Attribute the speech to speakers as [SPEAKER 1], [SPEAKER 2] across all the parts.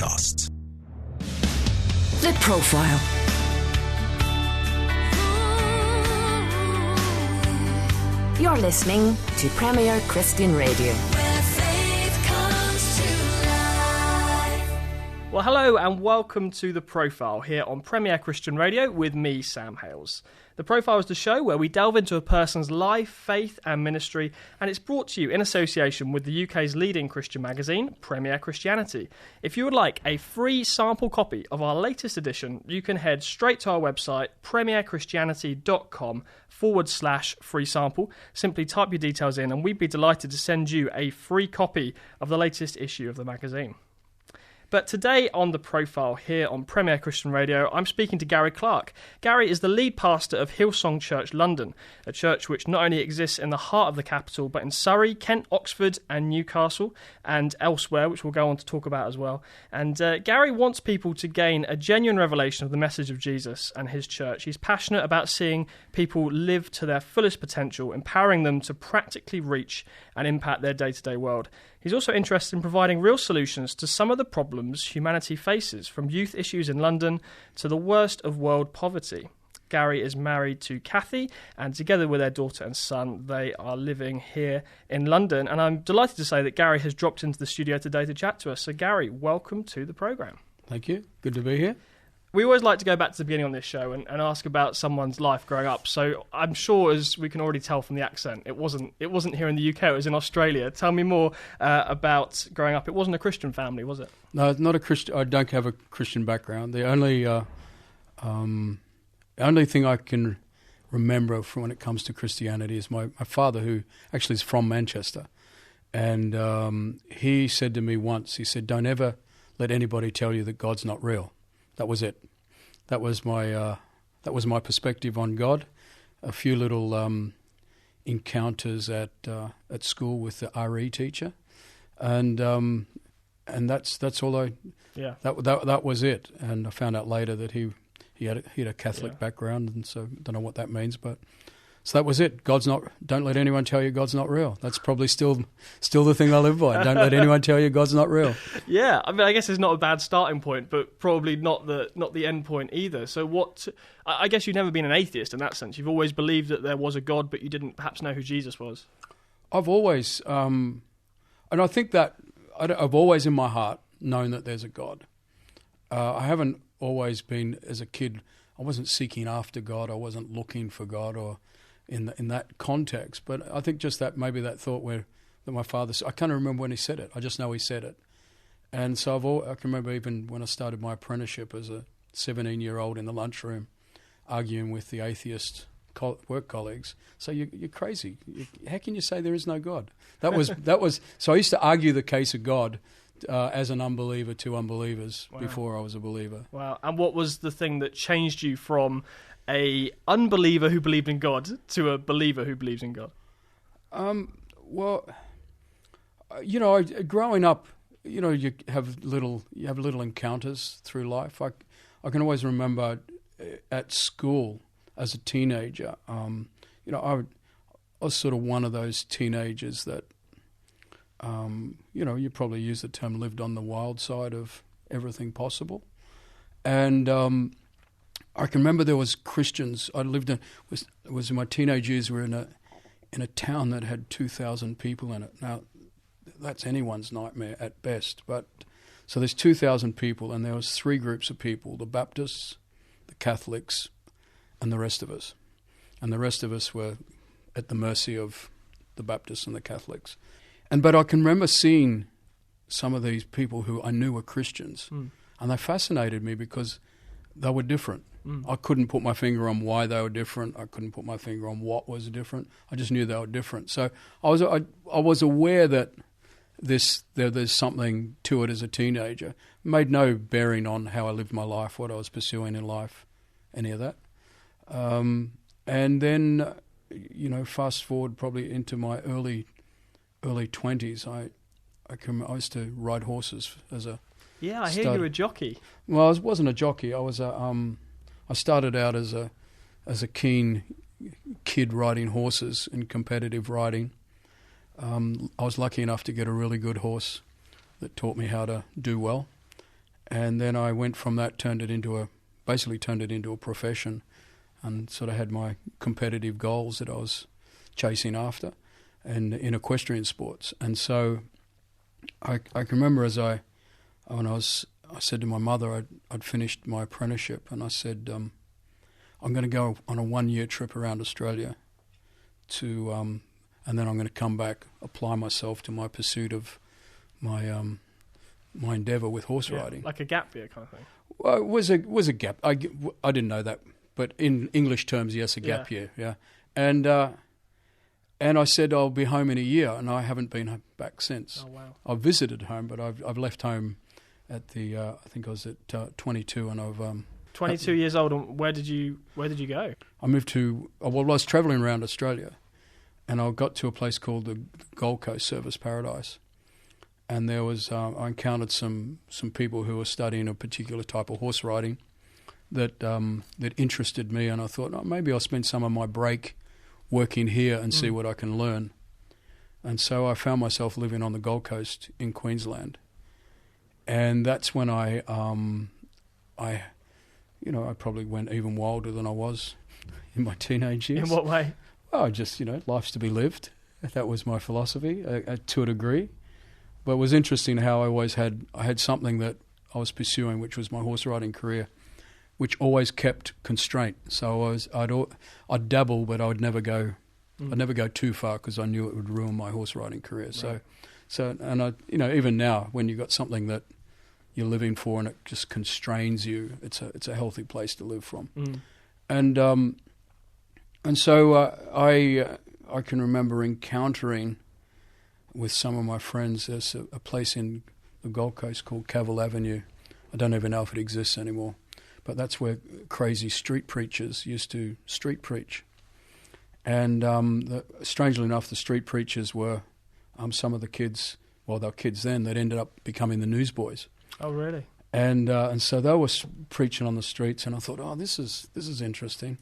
[SPEAKER 1] podcasts.
[SPEAKER 2] The Profile. You're listening to Premier Christian Radio.
[SPEAKER 3] Where faith comes to life.
[SPEAKER 4] Well, hello and welcome to The Profile here on Premier Christian Radio with me, Sam Hales. The Profile is the show where we delve into a person's life, faith and ministry, and it's brought to you in association with the UK's leading Christian magazine, Premier Christianity. If you would like a free sample copy of our latest edition, you can head straight to our website, premierchristianity.com/free sample. Simply type your details in and we'd be delighted to send you a free copy of the latest issue of the magazine. But today on The Profile here on Premier Christian Radio, I'm speaking to Gary Clarke. Gary is the lead pastor of Hillsong Church London, a church which not only exists in the heart of the capital, but in Surrey, Kent, Oxford and Newcastle and elsewhere, which we'll go on to talk about as well. And Gary wants people to gain a genuine revelation of the message of Jesus and his church. He's passionate about seeing people live to their fullest potential, empowering them to practically reach and impact their day-to-day world. He's also interested in providing real solutions to some of the problems humanity faces, from youth issues in London to the worst of world poverty. Gary is married to Kathy, and together with their daughter and son, they are living here in London. And I'm delighted to say that Gary has dropped into the studio today to chat to us. So Gary, welcome to the programme.
[SPEAKER 5] Thank you. Good to be here.
[SPEAKER 4] We always like to go back to the beginning on this show and ask about someone's life growing up. So I'm sure, as we can already tell from the accent, it wasn't here in the UK, it was in Australia. Tell me more about growing up. It wasn't a Christian family, was it?
[SPEAKER 5] No, not a Christian. I don't have a Christian background. The only thing I can remember from when it comes to Christianity is my father, who actually is from Manchester. And he said to me once, he said, "Don't ever let anybody tell you that God's not real." That was it. That was my perspective on God. A few little encounters at school with the RE teacher, and that's all I.
[SPEAKER 4] Yeah.
[SPEAKER 5] That was it. And I found out later that he had a Catholic background, and so I don't know what that means, but. So that was it. Don't let anyone tell you God's not real. That's probably still the thing I live by. Don't let anyone tell you God's not real.
[SPEAKER 4] Yeah, I mean, I guess it's not a bad starting point, but probably not the end point either. So I guess you've never been an atheist in that sense. You've always believed that there was a God, but you didn't perhaps know who Jesus was.
[SPEAKER 5] I've always, and I think that I've always in my heart known that there's a God. I haven't always been, as a kid, I wasn't seeking after God. I wasn't looking for God or in that context, but I think just that maybe that thought that my father, I can't remember when he said it. I just know he said it, and so I can remember even when I started my apprenticeship as a 17-year-old in the lunchroom, arguing with the atheist work colleagues. So you're crazy. How can you say there is no God? That was. So I used to argue the case of God as an unbeliever to unbelievers before I was a believer.
[SPEAKER 4] Wow! And what was the thing that changed you from a unbeliever who believed in God to a believer who believes in God?
[SPEAKER 5] Well, growing up, you have little encounters through life. I can always remember at school as a teenager. I was sort of one of those teenagers that, you probably use the term lived on the wild side of everything possible, and. I can remember there was Christians. I lived in was in my teenage years. We were in a town that had 2,000 people in it. Now, that's anyone's nightmare at best. But so there's 2,000 people, and there was three groups of people: the Baptists, the Catholics, and the rest of us. And the rest of us were at the mercy of the Baptists and the Catholics. But I can remember seeing some of these people who I knew were Christians, and they fascinated me because they were different. I couldn't put my finger on why they were different. I couldn't put my finger on what was different. I just knew they were different. So I was aware that there's something to it as a teenager. It made no bearing on how I lived my life, what I was pursuing in life, any of that. And then, fast forward probably into my early 20s, I used to ride horses as a
[SPEAKER 4] Yeah, I hear you were a jockey.
[SPEAKER 5] Well, I wasn't a jockey. I was I started out as a keen kid riding horses in competitive riding. I was lucky enough to get a really good horse that taught me how to do well. And then I went from that, basically turned it into a profession, and sort of had my competitive goals that I was chasing after, and in equestrian sports. And so I can remember I said to my mother, I'd finished my apprenticeship, and I said, I'm going to go on a 1-year trip around Australia and then I'm going to come back, apply myself to my pursuit of my endeavour with horse riding.
[SPEAKER 4] Like a gap year kind of thing.
[SPEAKER 5] Well, it was a gap. I didn't know that, but in English terms, yes, a gap year. Yeah, and I said I'll be home in a year, and I haven't been back since.
[SPEAKER 4] Oh wow!
[SPEAKER 5] I've visited home, but I've left home at I think I was at 22, and I've
[SPEAKER 4] 22 years old. And where did you go?
[SPEAKER 5] I moved to I was travelling around Australia, and I got to a place called the Gold Coast Service Paradise. And there was, I encountered some people who were studying a particular type of horse riding that interested me, and I thought, oh, maybe I'll spend some of my break working here and see what I can learn. And so I found myself living on the Gold Coast in Queensland, and that's when I probably went even wilder than I was in my teenage years.
[SPEAKER 4] In what way?
[SPEAKER 5] Oh, just life's to be lived. That was my philosophy to a degree. But it was interesting how I had something that I was pursuing, which was my horse riding career, which always kept constraint. So I'd dabble, but I would never go. I'd never go too far because I knew it would ruin my horse riding career. Right. So even now, when you've got something that you're living for and it just constrains you, it's a healthy place to live from. And so I can remember encountering with some of my friends. There's a place in the Gold Coast called Cavill Avenue. I don't even know if it exists anymore, but that's where crazy street preachers used to street preach. And strangely enough, the street preachers were some of the kids, well, they were kids then, that ended up becoming the newsboys.
[SPEAKER 4] Oh, really?
[SPEAKER 5] And so they were preaching on the streets, and I thought, oh, this is interesting.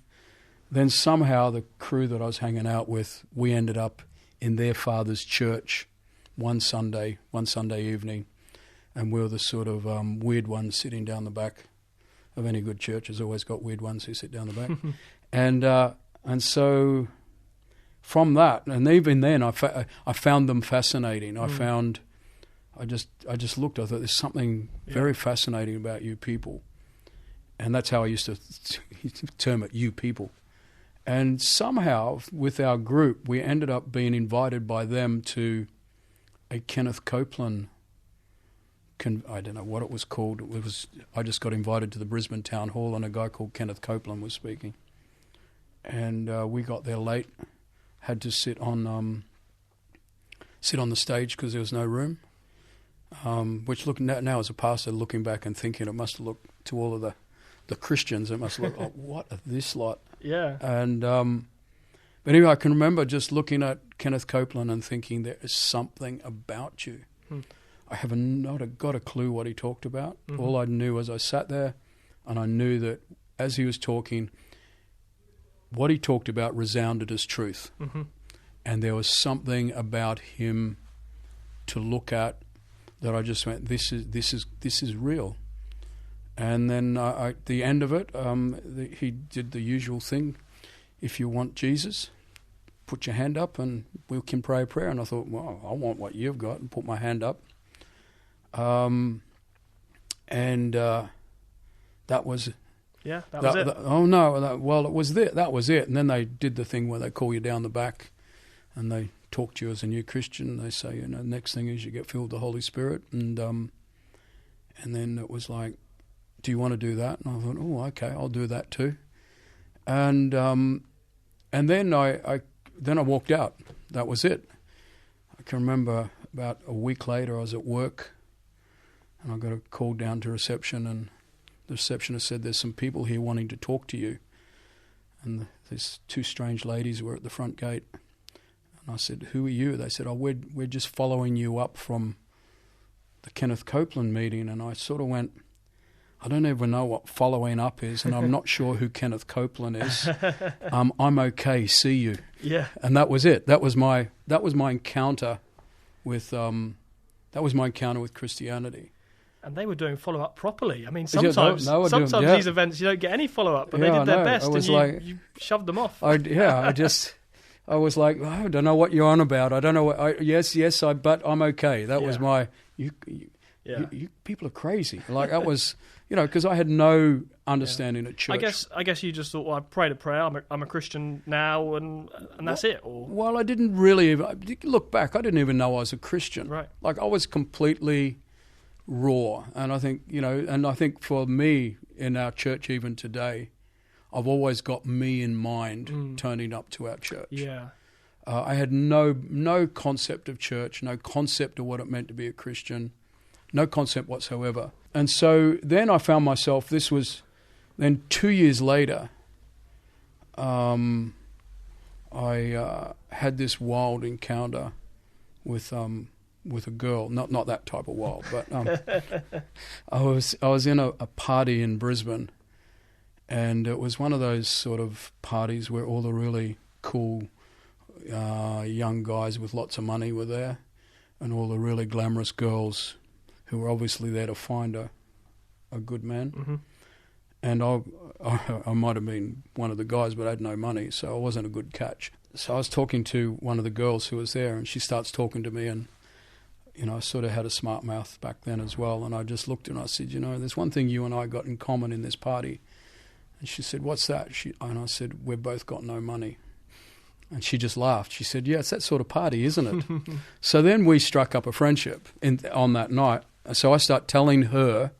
[SPEAKER 5] Then somehow the crew that I was hanging out with, we ended up in their father's church one Sunday evening, and we were the sort of weird ones sitting down the back of any good church. Has always got weird ones who sit down the back. And so from that, and even then I found them fascinating. I just looked, I thought there's something very fascinating about you people. And that's how I used to term it, you people. And somehow, with our group, we ended up being invited by them to a Kenneth Copeland. I don't know what it was called. I just got invited to the Brisbane Town Hall, and a guy called Kenneth Copeland was speaking. And we got there late, had to sit on the stage because there was no room. Which, now as a pastor, looking back and thinking, it must have looked to all of the Christians, it must look, oh, what are this lot?
[SPEAKER 4] Yeah.
[SPEAKER 5] And but anyway, I can remember just looking at Kenneth Copeland and thinking, there is something about you. I have not got a clue what he talked about. All I knew was I sat there and I knew that as he was talking, what he talked about resounded as truth. And there was something about him to look at that I just went, this is real. And then at the end of it, he did the usual thing. If you want Jesus, put your hand up and we can pray a prayer. And I thought, well, I want what you've got, and put my hand up. That was...
[SPEAKER 4] Yeah, that was it.
[SPEAKER 5] Oh, no. Well, it was that was it. And then they did the thing where they call you down the back and they talk to you as a new Christian. They say, next thing is you get filled with the Holy Spirit. And then it was like, do you want to do that? And I thought, oh, okay, I'll do that too. And then I walked out. That was it. I can remember about a week later I was at work and I got a call down to reception, and the receptionist said, there's some people here wanting to talk to you. And these two strange ladies were at the front gate. And I said, who are you? They said, oh, we're just following you up from the Kenneth Copeland meeting. And I sort of went, I don't even know what following up is, and I'm not sure who Kenneth Copeland is. I'm okay, see you.
[SPEAKER 4] Yeah.
[SPEAKER 5] And that was it. That was my encounter with Christianity.
[SPEAKER 4] And they were doing follow-up properly. I mean,
[SPEAKER 5] Yeah,
[SPEAKER 4] sometimes
[SPEAKER 5] they were doing- yeah.
[SPEAKER 4] these events you don't get any follow-up, but
[SPEAKER 5] Yeah,
[SPEAKER 4] they
[SPEAKER 5] I
[SPEAKER 4] did their
[SPEAKER 5] know.
[SPEAKER 4] best,
[SPEAKER 5] I
[SPEAKER 4] and
[SPEAKER 5] was
[SPEAKER 4] you,
[SPEAKER 5] like-
[SPEAKER 4] you shoved them off.
[SPEAKER 5] I was like, I don't know what you're on about. I don't know what. Yes, but I'm okay. That was
[SPEAKER 4] Yeah.
[SPEAKER 5] my.
[SPEAKER 4] Yeah.
[SPEAKER 5] You people are crazy. Like that was, because I had no understanding at church.
[SPEAKER 4] I guess you just thought, well, I prayed a prayer. I'm a Christian now, and that's it. Or
[SPEAKER 5] Well, I didn't really look back. I didn't even know I was a Christian.
[SPEAKER 4] Right.
[SPEAKER 5] Like I was completely raw, and I think and I think for me in our church even today, I've always got me in mind turning up to our church.
[SPEAKER 4] yeah,
[SPEAKER 5] I had no concept of church, no concept of what it meant to be a Christian, no concept whatsoever. And so then I found myself, this was then 2 years later, I had this wild encounter with a girl, not that type of wild, but I was in a party in Brisbane, and it was one of those sort of parties where all the really cool young guys with lots of money were there, and all the really glamorous girls who were obviously there to find a good man.
[SPEAKER 4] Mm-hmm.
[SPEAKER 5] And I might have been one of the guys, but I had no money, so I wasn't a good catch. So I was talking to one of the girls who was there, and she starts talking to me, and I sort of had a smart mouth back then as well. And I just looked at her and I said, there's one thing you and I got in common in this party. And she said, what's that? And I said, we've both got no money. And she just laughed. She said, yeah, it's that sort of party, isn't it? So then we struck up a friendship on that night. So I start telling her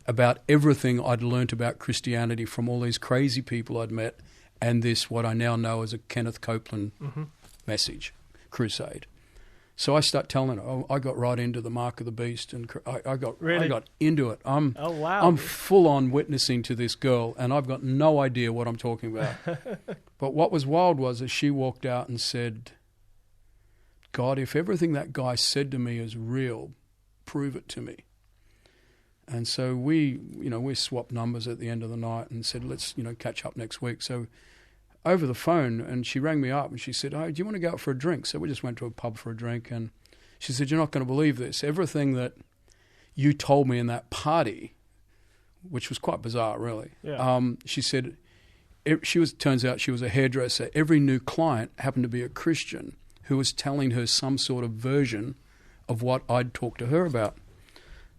[SPEAKER 5] about everything I'd learnt about Christianity from all these crazy people I'd met, and this, what I now know as a Kenneth Copeland message, crusade. So I start telling her, I got right into the mark of the beast, and I got into it.
[SPEAKER 4] Oh, wow.
[SPEAKER 5] I'm full on witnessing to this girl, and I've got no idea what I'm talking about. But what was wild was as she walked out and said, God, if everything that guy said to me is real, prove it to me. And so we swapped numbers at the end of the night and said, let's, catch up next week. So over the phone, and she rang me up and she said, oh, do you want to go out for a drink? So we just went to a pub for a drink, and she said, you're not going to believe this. Everything that you told me in that party, which was quite bizarre, really.
[SPEAKER 4] Yeah.
[SPEAKER 5] She said, turns out she was a hairdresser. Every new client happened to be a Christian who was telling her some sort of version of what I'd talked to her about.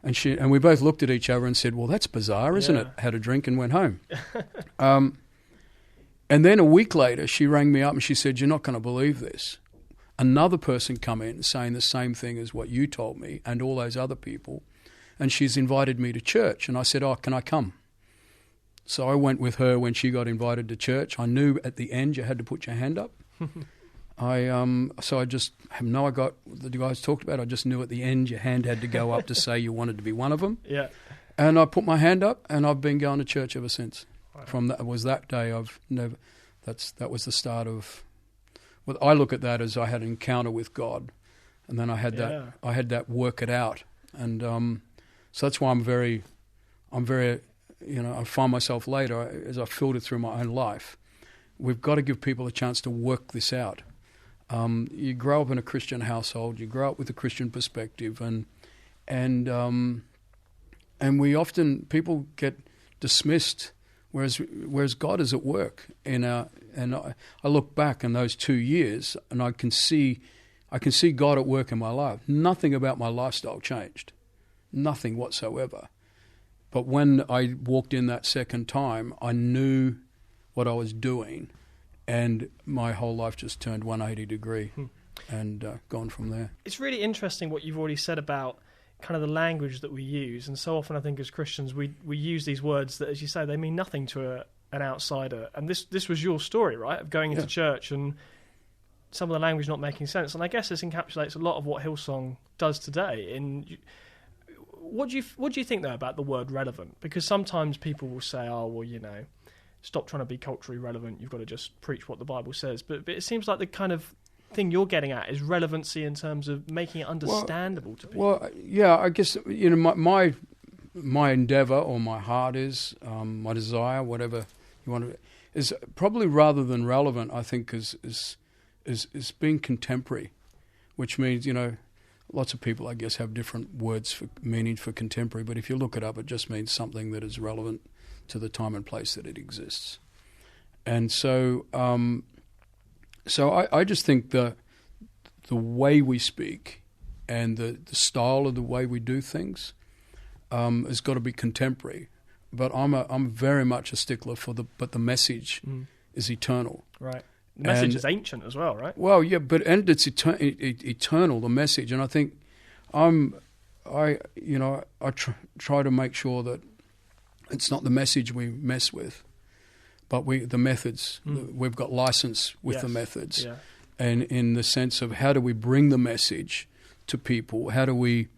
[SPEAKER 5] And we both looked at each other and said, well, that's bizarre, isn't it? Had a drink and went home. And then a week later, she rang me up and she said, you're not going to believe this. Another person come in saying the same thing as what you told me and all those other people, and she's invited me to church. And I said, oh, can I come? So I went with her when she got invited to church. I knew at the end you had to put your hand up. So I just I got the guys talked about. I just knew at the end your hand had to go up to say you wanted to be one of them.
[SPEAKER 4] Yeah.
[SPEAKER 5] And I put my hand up, and I've been going to church ever since. Wow. From that day, I've never. That was the start of. Well, I look at that as I had an encounter with God, and then I had that work it out, and so that's why I'm very. I find myself later as I filter through my own life. We've got to give people a chance to work this out. You grow up in a Christian household, you grow up with a Christian perspective, and we often people get dismissed, whereas God is at work in our. And I look back in those 2 years, and I can see God at work in my life. Nothing about my lifestyle changed, nothing whatsoever. But when I walked in that second time, I knew what I was doing, and my whole life just turned 180 degree and gone from there.
[SPEAKER 4] It's really interesting what you've already said about kind of the language that we use, and so often I think as Christians we use these words that, as you say, they mean nothing to an outsider. And this was your story, right, of going into church and some of the language not making sense. And I guess this encapsulates a lot of what Hillsong does today. What do you think, though, about the word relevant? Because sometimes people will say, oh, well, stop trying to be culturally relevant. You've got to just preach what the Bible says. But it seems like the kind of thing you're getting at is relevancy in terms of making it understandable to people.
[SPEAKER 5] Well, yeah, I guess, my endeavour or my heart is, my desire, whatever you want to, is probably rather than relevant, I think, is being contemporary, which means, lots of people, I guess, have different words for meaning for contemporary, but if you look it up, it just means something that is relevant to the time and place that it exists. And so, I just think the way we speak and the style of the way we do things has got to be contemporary. But I'm very much a stickler for the message is eternal.
[SPEAKER 4] Right. The message is ancient as well, right?
[SPEAKER 5] Well, yeah, and it's eternal, the message. And I think I try to make sure that it's not the message we mess with, but the methods. We've got license with the methods.
[SPEAKER 4] Yeah.
[SPEAKER 5] And in the sense of how do we bring the message to people? How do we,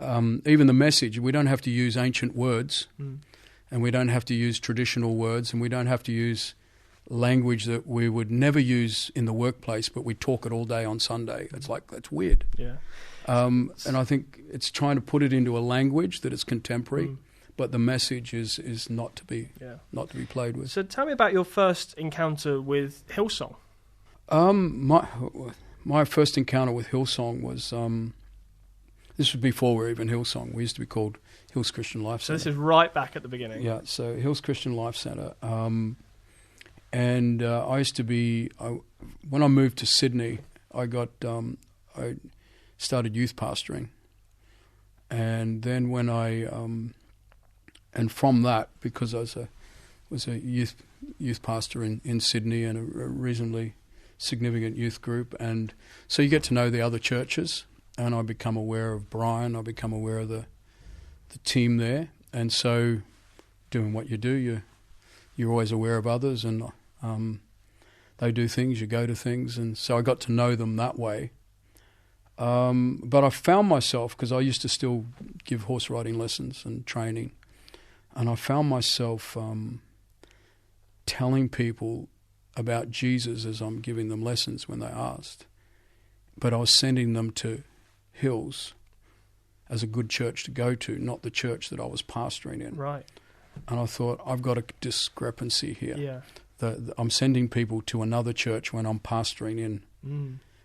[SPEAKER 5] even the message, we don't have to use ancient words, and we don't have to use traditional words, and we don't have to use language that we would never use in the workplace, but we talk it all day on Sunday. It's like, that's weird.
[SPEAKER 4] Yeah.
[SPEAKER 5] And I think it's trying to put it into a language that is contemporary, but the message is not to be played with.
[SPEAKER 4] So tell me about your first encounter with Hillsong.
[SPEAKER 5] My first encounter with Hillsong was this was before we were even Hillsong. We used to be called Hills Christian Life Centre.
[SPEAKER 4] So this is right back at the beginning.
[SPEAKER 5] Yeah, so Hills Christian Life Centre. And I used to be, when I moved to Sydney, I started youth pastoring. And then when and from that, because I was a youth pastor in Sydney and a reasonably significant youth group, and so you get to know the other churches, and I become aware of Brian, I become aware of the team there, and so doing what you do, you're always aware of others, and they do things, you go to things, and so I got to know them that way. But I found myself, because I used to still give horse riding lessons and training, and I found myself telling people about Jesus as I'm giving them lessons when they asked. But I was sending them to Hills as a good church to go to, not the church that I was pastoring in.
[SPEAKER 4] Right.
[SPEAKER 5] And I thought, I've got a discrepancy here.
[SPEAKER 4] Yeah.
[SPEAKER 5] I'm sending people to another church when I'm pastoring in.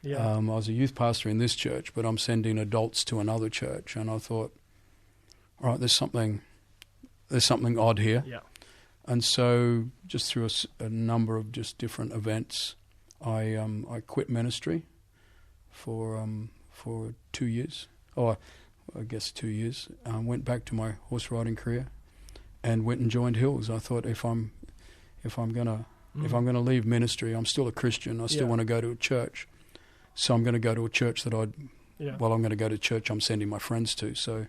[SPEAKER 4] Yeah.
[SPEAKER 5] I was a youth pastor in this church, but I'm sending adults to another church. And I thought, all right, there's something odd here.
[SPEAKER 4] Yeah.
[SPEAKER 5] And so, just through a number of just different events, I quit ministry for 2 years. Oh, I guess 2 years. Went back to my horse riding career, and went and joined Hills. I thought, if I'm gonna leave ministry, I'm still a Christian. I still want to go to a church, so I'm going to go to a church that I'm going to go to church I'm sending my friends to. So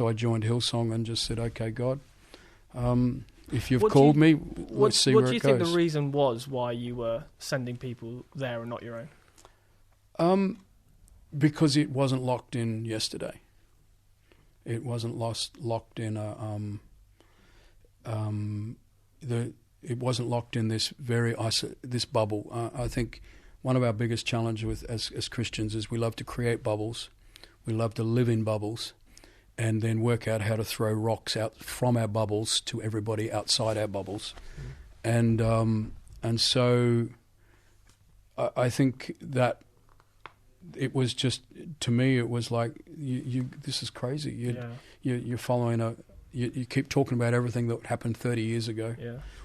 [SPEAKER 5] I joined Hillsong and just said, okay, God. If you've called me, let's see where it goes. What do you think
[SPEAKER 4] the reason was why you were sending people there and not your own?
[SPEAKER 5] Because it wasn't locked in yesterday. It wasn't locked in it wasn't locked in this this bubble. I think one of our biggest challenges as Christians is we love to create bubbles. We love to live in bubbles, and then work out how to throw rocks out from our bubbles to everybody outside our bubbles. And so I think that it was just, to me, it was like, this is crazy. You're following you keep talking about everything that happened 30 years ago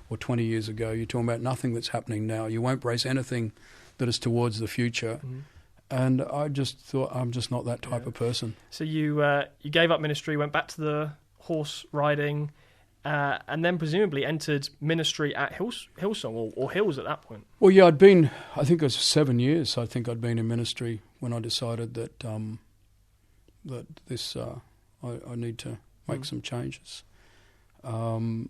[SPEAKER 5] or 20 years ago. You're talking about nothing that's happening now. You won't brace anything that is towards the future. And I just thought, I'm just not that type of person.
[SPEAKER 4] So you gave up ministry, went back to the horse riding, and then presumably entered ministry at Hillsong or Hills at that point.
[SPEAKER 5] Well, yeah, I think it was 7 years. I think I'd been in ministry when I decided that I need to make some changes. So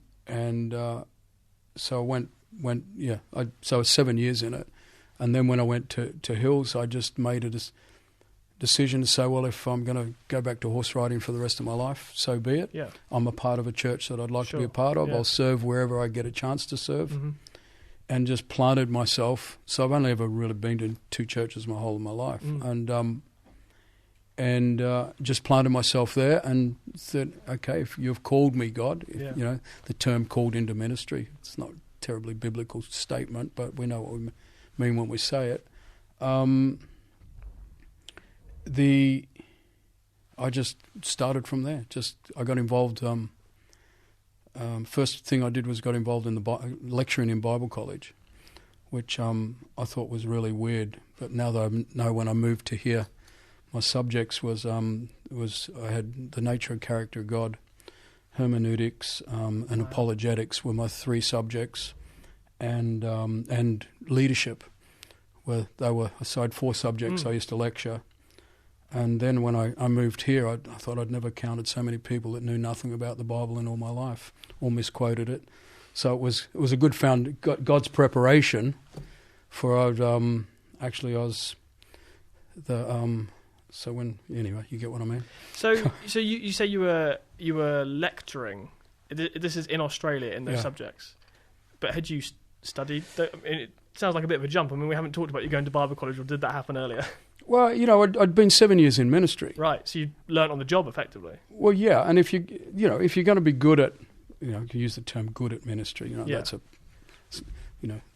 [SPEAKER 5] I went. So I was 7 years in it. And then when I went to Hills, I just made a decision to say, well, if I'm going to go back to horse riding for the rest of my life, so be it. Yeah. I'm a part of a church that I'd like to be a part of. Yeah. I'll serve wherever I get a chance to serve. And just planted myself. So I've only ever really been to two churches my whole of my life. And just planted myself there and said, okay, if you've called me, God, the term called into ministry, it's not a terribly biblical statement, but we know what we mean when we say it. I just started from there. I got involved. First thing I did was got involved in the lecturing in Bible college, which I thought was really weird. But now that I know, when I moved to here, my subjects was I had the nature and character of God, hermeneutics, and apologetics were my 3 subjects, and leadership. They were aside 4 subjects I used to lecture. And then when I moved here, I thought I'd never counted so many people that knew nothing about the Bible in all my life, or misquoted it. So it was a good God's preparation for so when anyway, you get what I mean.
[SPEAKER 4] So you say you were lecturing. This is in Australia in those subjects, but had you studied? It sounds like a bit of a jump. I mean, we haven't talked about you going to Bible college, or did that happen earlier?
[SPEAKER 5] Well, I'd been 7 years in ministry.
[SPEAKER 4] Right, so you learnt on the job, effectively.
[SPEAKER 5] Well, yeah, and if you're going to be good at, you use the term good at ministry, that's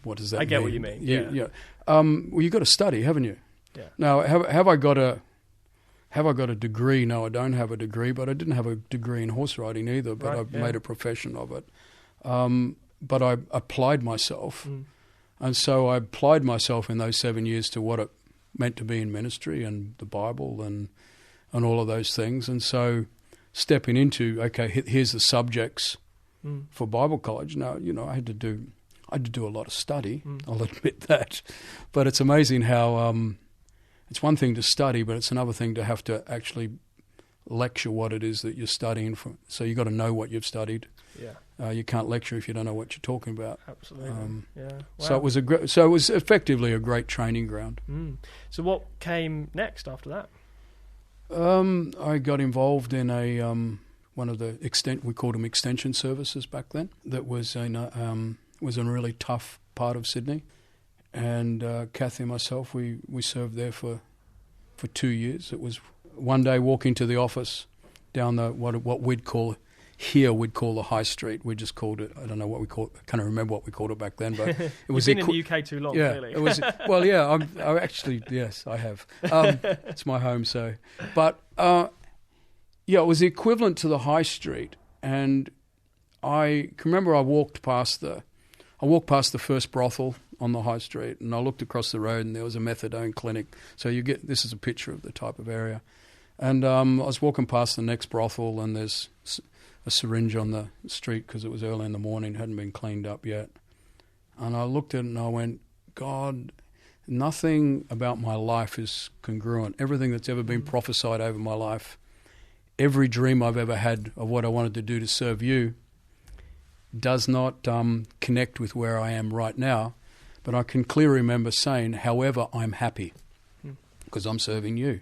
[SPEAKER 5] what does that mean?
[SPEAKER 4] I get what you mean.
[SPEAKER 5] Yeah. Well, you've got to study, haven't you?
[SPEAKER 4] Yeah.
[SPEAKER 5] Now, have I got a degree? No, I don't have a degree, but I didn't have a degree in horse riding either, but I've made a profession of it. But I applied myself, and so I applied myself in those 7 years to what it meant to be in ministry and the Bible and all of those things. And so stepping into, okay, here's the subjects for Bible college. Now, I had to do a lot of study, I'll admit that. But it's amazing how it's one thing to study, but it's another thing to have to actually lecture what it is that you're studying. So you've got to know what you've studied. Yeah. You can't lecture if you don't know what you're talking about.
[SPEAKER 4] Absolutely. Yeah. Wow.
[SPEAKER 5] So it was effectively a great training ground.
[SPEAKER 4] So what came next after that?
[SPEAKER 5] I got involved in one of the we called them extension services back then. That was in a really tough part of Sydney, and Kathy and myself we served there for 2 years. It was one day walking to the office down what we'd call the high street. We just called it, I don't know what we called it, I can't remember what we called it back then, but it was...
[SPEAKER 4] You've been in the UK too long, clearly.
[SPEAKER 5] It was, well, yeah, I actually, yes, I have. It's my home, so... But, it was the equivalent to the high street, and I can remember I walked past the first brothel on the high street, and I looked across the road, and there was a methadone clinic. So this is a picture of the type of area. And I was walking past the next brothel, and there's a syringe on the street because it was early in the morning, hadn't been cleaned up yet. And I looked at it and I went, God, nothing about my life is congruent. Everything that's ever been prophesied over my life, every dream I've ever had of what I wanted to do to serve you does not connect with where I am right now. But I can clearly remember saying, however, I'm happy because I'm serving you.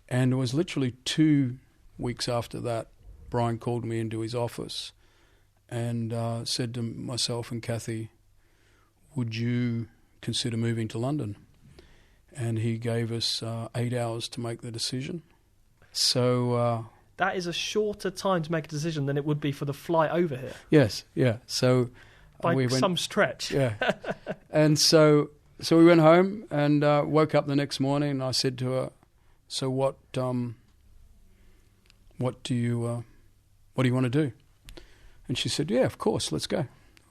[SPEAKER 5] And it was literally 2 weeks after that, Brian called me into his office and said to myself and Kathy, would you consider moving to London? And he gave us 8 hours to make the decision. So...
[SPEAKER 4] that is a shorter time to make a decision than it would be for the flight over here.
[SPEAKER 5] Yes, yeah. So
[SPEAKER 4] by some stretch.
[SPEAKER 5] Yeah. And so we went home and woke up the next morning and I said to her, so what do you want to do? And she said, yeah, of course, let's go.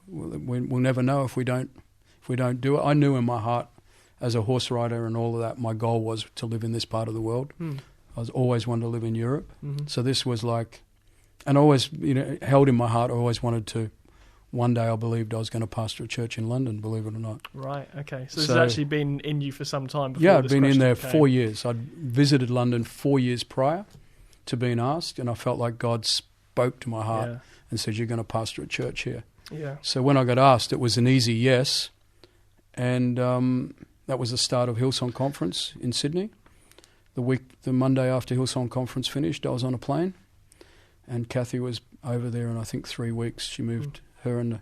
[SPEAKER 5] We'll never know if we don't do it. I knew in my heart, as a horse rider and all of that, my goal was to live in this part of the world. I was always wanted to live in Europe. So this was like, and always, held in my heart, I always wanted to, one day I believed I was going to pastor a church in London, believe it or not.
[SPEAKER 4] Right, okay. So this has actually been in you for some time before.
[SPEAKER 5] Yeah, I'd been in there 4 years. I'd visited London 4 years prior to being asked, and I felt like God spoke to my heart and said, you're going to pastor a church here.
[SPEAKER 4] Yeah.
[SPEAKER 5] So when I got asked, it was an easy yes, and that was the start of Hillsong Conference in Sydney. The Monday after Hillsong Conference finished, I was on a plane, and Kathy was over there in, I think, 3 weeks. She moved her and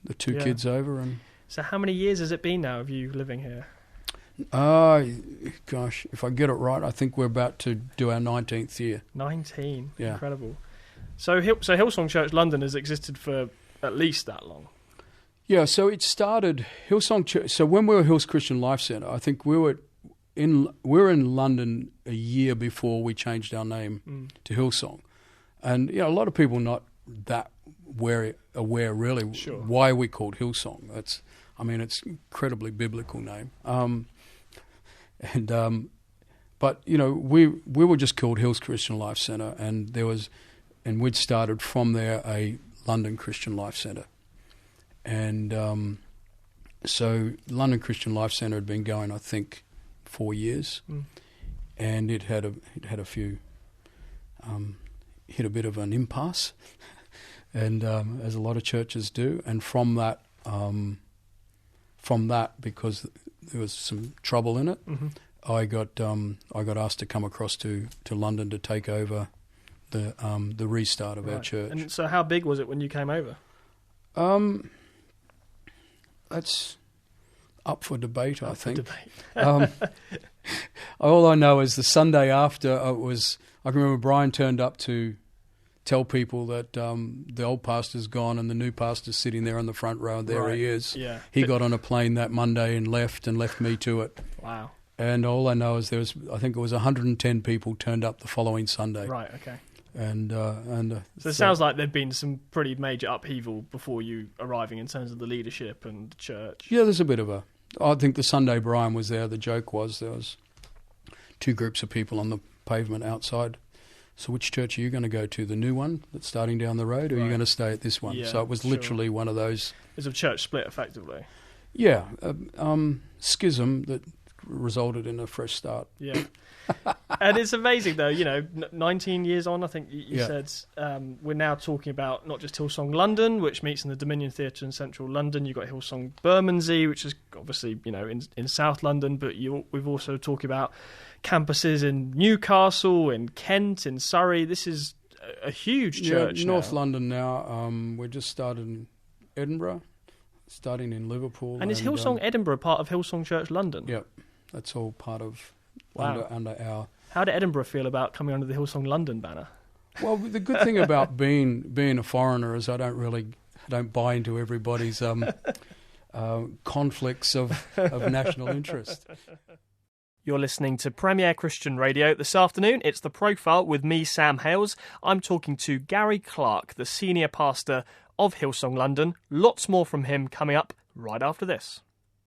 [SPEAKER 5] the two kids over. And
[SPEAKER 4] so how many years has it been now of you living here?
[SPEAKER 5] Gosh, if I get it right, I think we're about to do our 19th year. 19,
[SPEAKER 4] yeah. Incredible. So Hillsong Church London has existed for at least that long. Yeah,
[SPEAKER 5] so it started Hillsong Church. So when we were Hills Christian Life Centre, I think we were we're in London a year before we changed our name to Hillsong, and a lot of people not that aware really why we called Hillsong. It's incredibly biblical name, but we were just called Hills Christian Life Centre, and we'd started from there a London Christian Life Centre, and so London Christian Life Centre had been going, I think, 4 years, and it had a few hit a bit of an impasse, and as a lot of churches do, and from that, because there was some trouble in it, I got asked to come across to London to take over the restart of our church.
[SPEAKER 4] And so, how big was it when you came over?
[SPEAKER 5] That's up for debate, I think. All I know is the Sunday after I can remember Brian turned up to tell people that the old pastor's gone and the new pastor's sitting there on the front row, and there he is.
[SPEAKER 4] Yeah.
[SPEAKER 5] He got on a plane that Monday and left me to it.
[SPEAKER 4] Wow.
[SPEAKER 5] And all I know is I think it was 110 people turned up the following Sunday.
[SPEAKER 4] Right, okay.
[SPEAKER 5] And
[SPEAKER 4] so it sounds like there'd been some pretty major upheaval before you arriving in terms of the leadership and the church.
[SPEAKER 5] Yeah, there's a bit of I think the Sunday Brian was there, the joke was there was two groups of people on the pavement outside. So which church are you going to go to? The new one that's starting down the road, or are you going to stay at this one?
[SPEAKER 4] Yeah,
[SPEAKER 5] so it was literally one of those.
[SPEAKER 4] It was a church split, effectively.
[SPEAKER 5] Yeah, schism that resulted in a fresh start.
[SPEAKER 4] Yeah. And it's amazing, though, 19 years on, I think you said, we're now talking about not just Hillsong London, which meets in the Dominion Theatre in central London. You've got Hillsong Bermondsey, which is obviously, in South London, but we've also talked about campuses in Newcastle, in Kent, in Surrey. This is a huge church
[SPEAKER 5] North London now. We're just started in Edinburgh, starting in Liverpool.
[SPEAKER 4] And is Hillsong Edinburgh part of Hillsong Church London?
[SPEAKER 5] Yep, that's all part of...
[SPEAKER 4] Wow.
[SPEAKER 5] Under our...
[SPEAKER 4] How did Edinburgh feel about coming under the Hillsong London banner?
[SPEAKER 5] Well, the good thing about being a foreigner is I don't buy into everybody's conflicts of national interest.
[SPEAKER 4] You're listening to Premier Christian Radio. This afternoon, it's The Profile with me, Sam Hales. I'm talking to Gary Clarke, the senior pastor of Hillsong London. Lots more from him coming up right after this.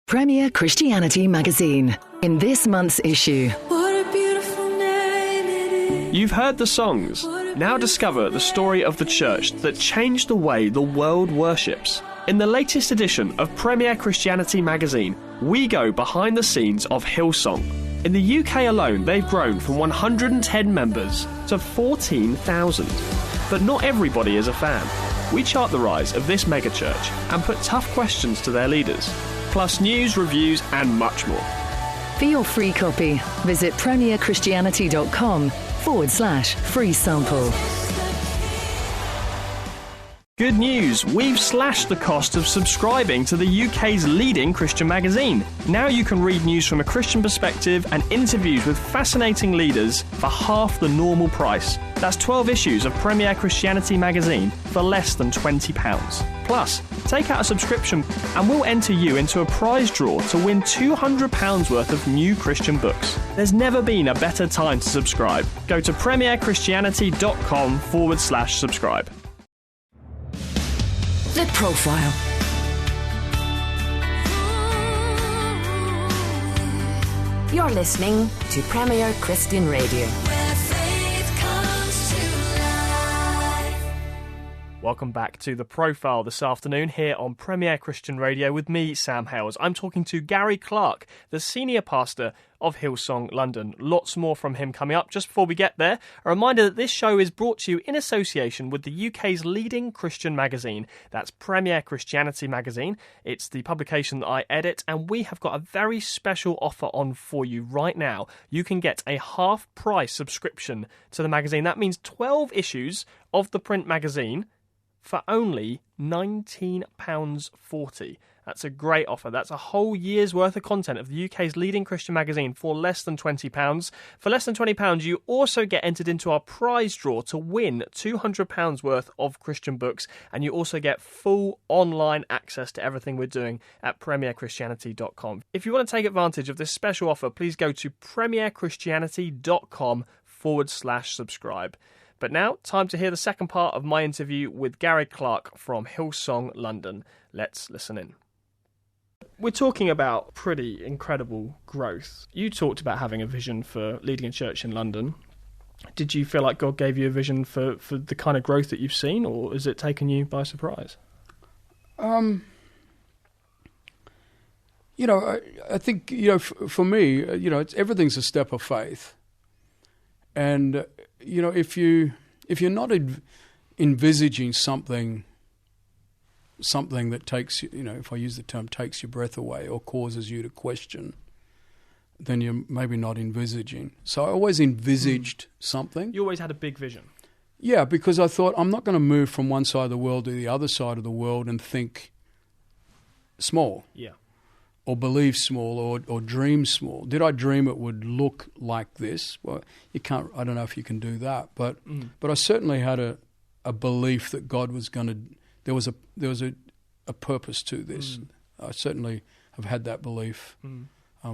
[SPEAKER 2] Premier Christianity Magazine. In this month's issue,
[SPEAKER 3] What a beautiful name it is.
[SPEAKER 4] You've heard the songs. Now discover the story of the church that changed the way the world worships. In the latest edition of Premier Christianity Magazine, we go behind the scenes of Hillsong. In the UK alone, they've grown from 110 members to 14,000. But not everybody is a fan. We chart the rise of this megachurch and put tough questions to their leaders. Plus news, reviews and much more.
[SPEAKER 2] for your free copy, visit premierchristianity.com/free sample.
[SPEAKER 4] Good news, we've slashed the cost of subscribing to the UK's leading Christian magazine. Now you can read news from a Christian perspective and interviews with fascinating leaders for half the normal price. That's 12 issues of Premier Christianity magazine for less than £20. Plus, take out a subscription and we'll enter you into a prize draw to win £200 worth of new Christian books. There's never been a better time to subscribe. Go to premierchristianity.com/subscribe.
[SPEAKER 2] The Profile. You're listening to Premier Christian Radio.
[SPEAKER 3] Where faith comes to life.
[SPEAKER 4] Welcome back to The Profile this afternoon here on Premier Christian Radio with me, Sam Hales. I'm talking to Gary Clarke, the senior pastor of Hillsong London. Lots more from him coming up. Just before we get there, a reminder that this show is brought to you in association with the UK's leading Christian magazine. That's Premier Christianity Magazine. It's the publication that I edit, and we have got a very special offer on for you right now. You can get a half-price subscription to the magazine. That means 12 issues of the print magazine for only £19.40. That's a great offer. That's a whole year's worth of content of the UK's leading Christian magazine for less than £20. For less than £20, you also get entered into our prize draw to win £200 worth of Christian books, and you also get full online access to everything we're doing at premierchristianity.com. If you want to take advantage of this special offer, please go to premierchristianity.com/subscribe. But now, time to hear the second part of my interview with Gary Clarke from Hillsong London. Let's listen in. We're talking about pretty incredible growth. You talked about having a vision for leading a church in London. Did you feel like God gave you a vision for the kind of growth that you've seen, or has it taken you by surprise?
[SPEAKER 5] I think, for me, everything's a step of faith. And, if you're not envisaging something that takes, if I use the term, takes your breath away or causes you to question, then you're maybe not envisaging. So I always envisaged something.
[SPEAKER 4] You always had a big vision.
[SPEAKER 5] Yeah, because I thought I'm not going to move from one side of the world to the other side of the world and think small.
[SPEAKER 4] Yeah.
[SPEAKER 5] Or believe small or dream small. Did I dream it would look like this? Well, you can't. I don't know if you can do that, but I certainly had a belief that God was going to. There was a purpose to this. I certainly have had that belief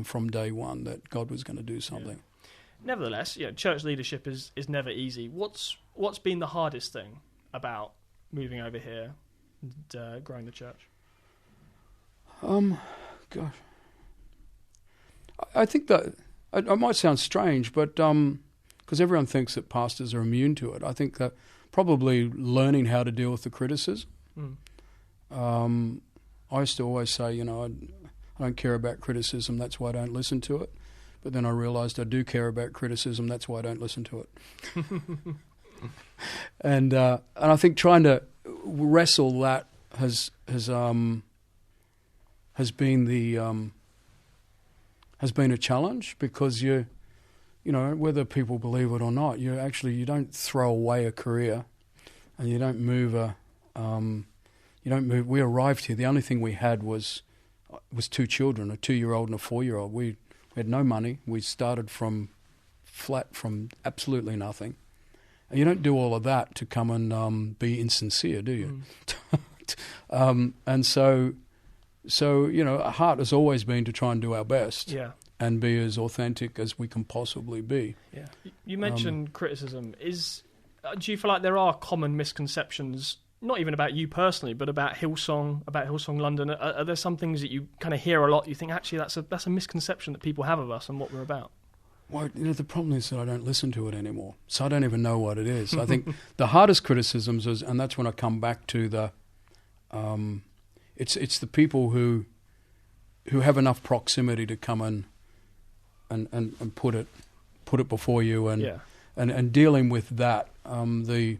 [SPEAKER 5] from day one that God was going to do something.
[SPEAKER 4] Yeah. Nevertheless, church leadership is never easy. What's been the hardest thing about moving over here and growing the church?
[SPEAKER 5] Gosh, I think that it might sound strange, but because everyone thinks that pastors are immune to it, I think that probably learning how to deal with the criticism. I used to always say, I don't care about criticism, that's why I don't listen to it. But then I realised I do care about criticism, that's why I don't listen to it. And I think trying to wrestle that has been a challenge, because whether people believe it or not, you don't throw away a career, and you don't move We arrived here. The only thing we had was two children, a 2-year-old and a 4-year-old. We had no money. We started from absolutely nothing. And you don't do all of that to come and be insincere, do you? And so our heart has always been to try and do our best, and be as authentic as we can possibly be. Yeah.
[SPEAKER 4] You mentioned criticism. Do you feel like there are common misconceptions, not even about you personally, but about Hillsong London? Are there some things that you kind of hear a lot? You think actually that's a misconception that people have of us and what we're about?
[SPEAKER 5] Well, the problem is that I don't listen to it anymore, so I don't even know what it is. I think the hardest criticisms is, and that's when I come back to the. It's the people who have enough proximity to come and put it before you and dealing with that, the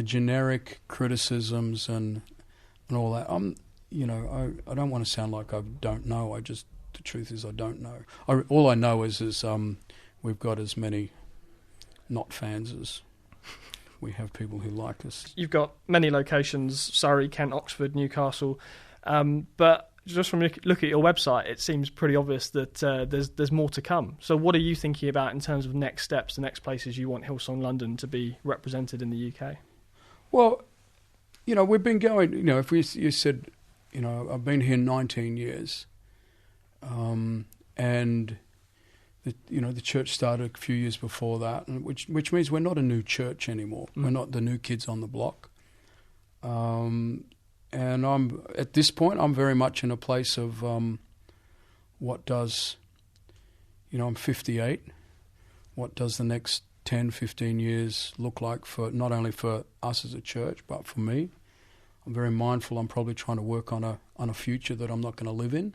[SPEAKER 5] generic criticisms and all that. I don't want to sound like I don't know. The truth is I don't know. All I know is we've got as many not fans as we have people who like us. You've
[SPEAKER 4] got many locations: Surrey, Kent, Oxford, Newcastle. But just from look at your website, it seems pretty obvious that there's more to come. So what are you thinking about in terms of next steps, the next places you want Hillsong London to be represented in the UK? Well,
[SPEAKER 5] we've been going, if you said, I've been here 19 years, and the church started a few years before that, which means we're not a new church anymore. We're not the new kids on the block. And at this point, I'm very much in a place of what does, I'm 58. What does the next 10, 15 years look like for not only for us as a church, but for me? I'm very mindful. I'm probably trying to work on a future that I'm not going to live in.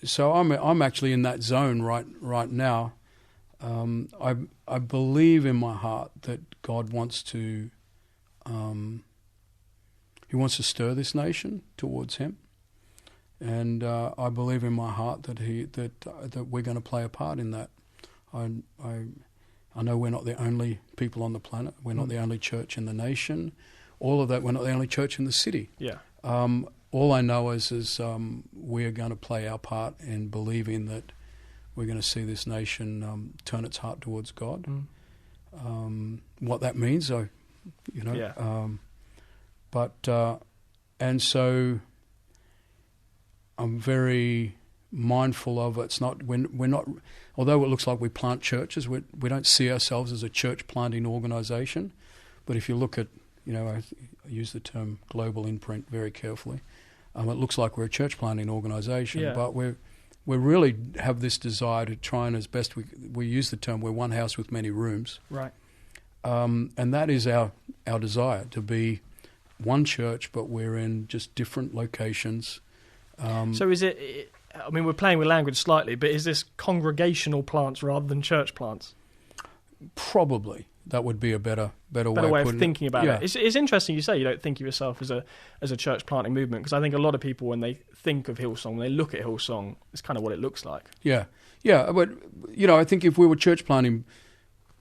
[SPEAKER 5] So I'm actually in that zone right now. I believe in my heart that God wants to. He wants to stir this nation towards Him, and I believe in my heart that we're going to play a part in that. I know we're not the only people on the planet. We're not the only church in the nation. all of that. We're not the only church in the city.
[SPEAKER 4] Yeah.
[SPEAKER 5] All I know is we are going to play our part in believing that we're going to see this nation turn its heart towards God. What that means, and so I'm very mindful of it. It's not we're not. Although it looks like we plant churches, we don't see ourselves as a church planting organisation. But if you look at, I use the term global imprint very carefully. It looks like we're a church planting organisation, but we really have this desire to try and as best we use the term, we're one house with many rooms.
[SPEAKER 4] Right.
[SPEAKER 5] And that is our desire, to be one church, but we're in just different locations.
[SPEAKER 4] So is it, I mean, we're playing with language slightly, but is this congregational plants rather than church plants?
[SPEAKER 5] Probably. That would be a better
[SPEAKER 4] way of thinking about
[SPEAKER 5] it.
[SPEAKER 4] It's interesting you say you don't think of yourself as a church planting movement, because I think a lot of people, when they think of Hillsong, when they look at Hillsong, it's kind of what it looks like. Yeah,
[SPEAKER 5] but I think if we were a church planting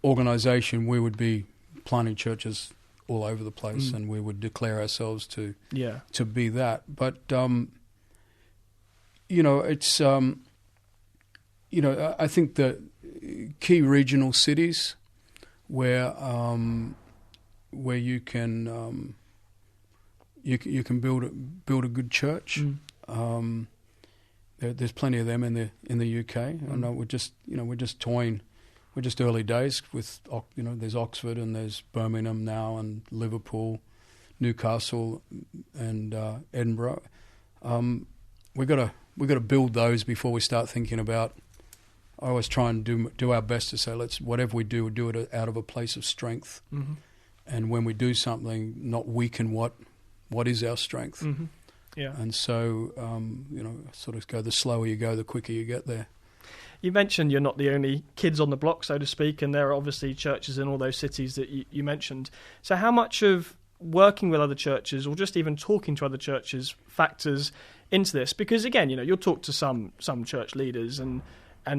[SPEAKER 5] organisation, we would be planting churches all over the place, and we would declare ourselves to be that. But it's I think the key regional cities where you can build a good church. There's plenty of them in the UK. I know we're just toying. We're just early days with there's Oxford and there's Birmingham now and Liverpool, Newcastle and Edinburgh. We've got to build those before we start thinking about. I always try and do our best to say, whatever we do it out of a place of strength. Mm-hmm. And when we do something, not weaken what is our strength.
[SPEAKER 4] Mm-hmm. Yeah.
[SPEAKER 5] And so, sort of go, the slower you go, the quicker you get there.
[SPEAKER 4] You mentioned you're not the only kids on the block, so to speak, and there are obviously churches in all those cities that you mentioned. So how much of working with other churches, or just even talking to other churches, factors into this? Because again, you'll talk to some church leaders and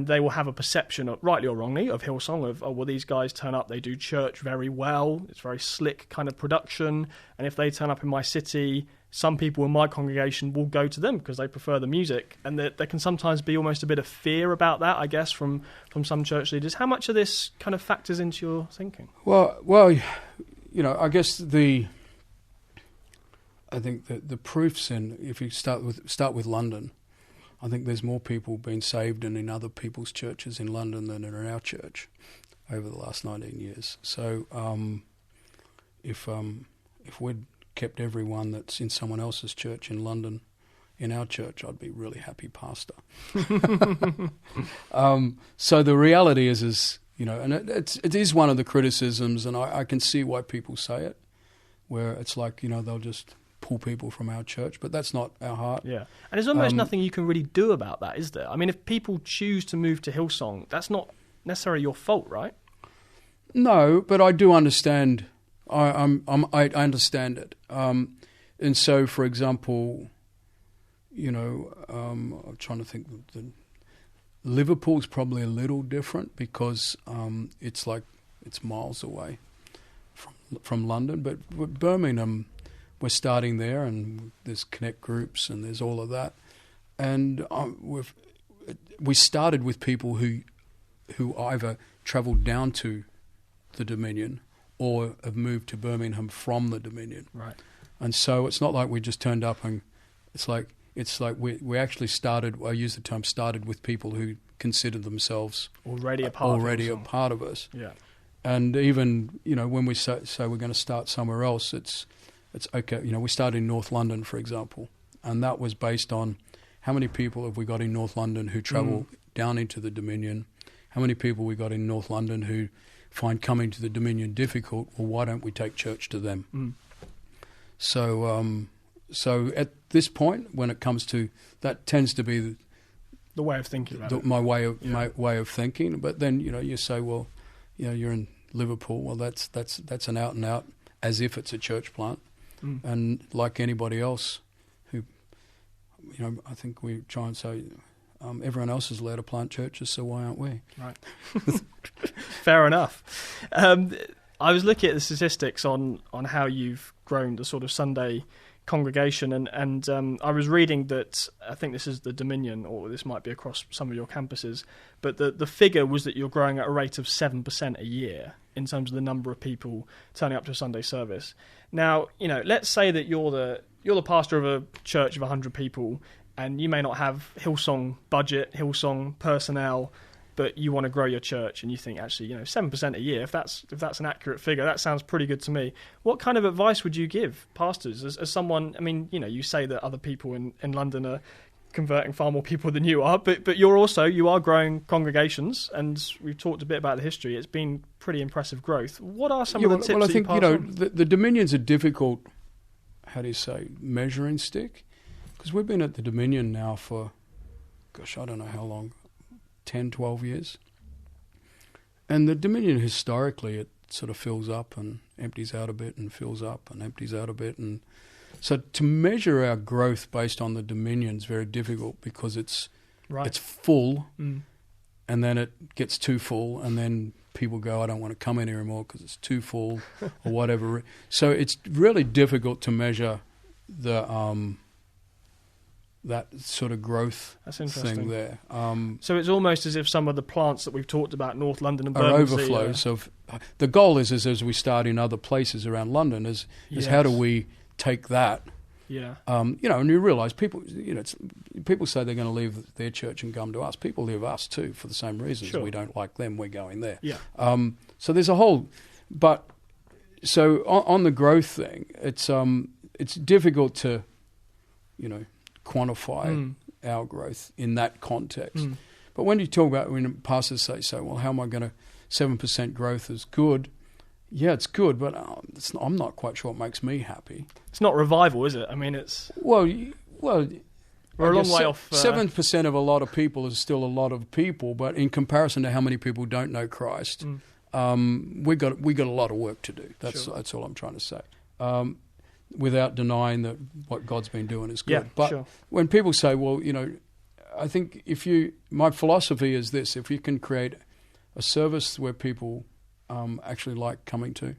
[SPEAKER 4] they will have a perception, rightly or wrongly, of Hillsong, of, these guys turn up, they do church very well, it's very slick kind of production, and if they turn up in my city, some people in my congregation will go to them because they prefer the music, and there can sometimes be almost a bit of fear about that, I guess, from some church leaders. How much of this kind of factors into your thinking?
[SPEAKER 5] Well, I guess I think the proof's in, if you start with London. I think there's more people being saved in other people's churches in London than in our church over the last 19 years. So if we'd kept everyone that's in someone else's church in London in our church, I'd be a really happy pastor. So the reality is and it is one of the criticisms, and I can see why people say it, where it's like, they'll just pull people from our church, but that's not our heart.
[SPEAKER 4] Yeah, and there's almost nothing you can really do about that, is there? I mean, if people choose to move to Hillsong, that's not necessarily your fault, right? No,
[SPEAKER 5] but I do understand. I understand it, and so, for example, I'm trying to think. Liverpool's probably a little different because it's miles away from London, but Birmingham, we're starting there, and there's connect groups and there's all of that, and we started with people who either travelled down to the Dominion or have moved to Birmingham from the Dominion.
[SPEAKER 4] Right.
[SPEAKER 5] And so it's not like we just turned up, and it's like we actually started. I use the term started with people who considered themselves already a part of us.
[SPEAKER 4] Yeah.
[SPEAKER 5] And even when we say we're going to start somewhere else, it's okay. We started in North London, for example, and that was based on how many people have we got in North London who travel down into the Dominion. How many people we got in North London who find coming to the Dominion difficult? Well, why don't we take church to them? So at this point, when it comes to that, tends to be
[SPEAKER 4] the way of thinking about it.
[SPEAKER 5] My way of thinking. But then you say, well, you're in Liverpool. Well, that's an out and out, as if it's a church plant, and like anybody else, who I think we try and say. Everyone else is allowed to plant churches, so why aren't we?
[SPEAKER 4] Right. Fair enough. I was looking at the statistics on how you've grown the sort of Sunday congregation, and I was reading that, I think this is the Dominion, or this might be across some of your campuses, but the figure was that you're growing at a rate of 7% a year in terms of the number of people turning up to a Sunday service. Now, let's say that you're the pastor of a church of 100 people, and you may not have Hillsong budget, Hillsong personnel, but you want to grow your church, and you think, actually, 7% a year, if that's an accurate figure, that sounds pretty good to me. What kind of advice would you give pastors as someone? I mean, you say that other people in London are converting far more people than you are, but you are growing congregations, and we've talked a bit about the history. It's been pretty impressive growth. What are some of the tips
[SPEAKER 5] I
[SPEAKER 4] that
[SPEAKER 5] think,
[SPEAKER 4] you pass on?
[SPEAKER 5] the Dominion's a difficult, measuring stick, because we've been at the Dominion now for, I don't know how long, 10, 12 years. And the Dominion, historically, it sort of fills up and empties out a bit and fills up and empties out a bit. And so to measure our growth based on the Dominion is very difficult, because it's full, and then it gets too full, and then people go, I don't want to come in anymore because it's too full or whatever. So it's really difficult to measure the that sort of growth thing there.
[SPEAKER 4] So it's almost as if some of the plants that we've talked about, North London and
[SPEAKER 5] are
[SPEAKER 4] Bermondsey,
[SPEAKER 5] overflows of. The goal is as we start in other places around London, is how do we take that?
[SPEAKER 4] Yeah.
[SPEAKER 5] And you realise people. People say they're going to leave their church and come to us. People leave us too for the same reasons.
[SPEAKER 4] Sure.
[SPEAKER 5] We don't like them. We're going there.
[SPEAKER 4] Yeah.
[SPEAKER 5] So there's a whole, so on the growth thing, it's difficult to, quantify our growth in that context. But when you talk about, when pastors say, well, how am I going to, 7% growth is good. Yeah, it's good, but I'm not quite sure it makes me happy.
[SPEAKER 4] It's not revival, is it? I mean, it's...
[SPEAKER 5] Well,
[SPEAKER 4] we're a long way off.
[SPEAKER 5] 7% of a lot of people is still a lot of people, but in comparison to how many people don't know Christ, we got a lot of work to do. That's all I'm trying to say. Without denying that what God's been doing is good.
[SPEAKER 4] Yeah,
[SPEAKER 5] but when people say, well, I think my philosophy is this: if you can create a service where people actually like coming to,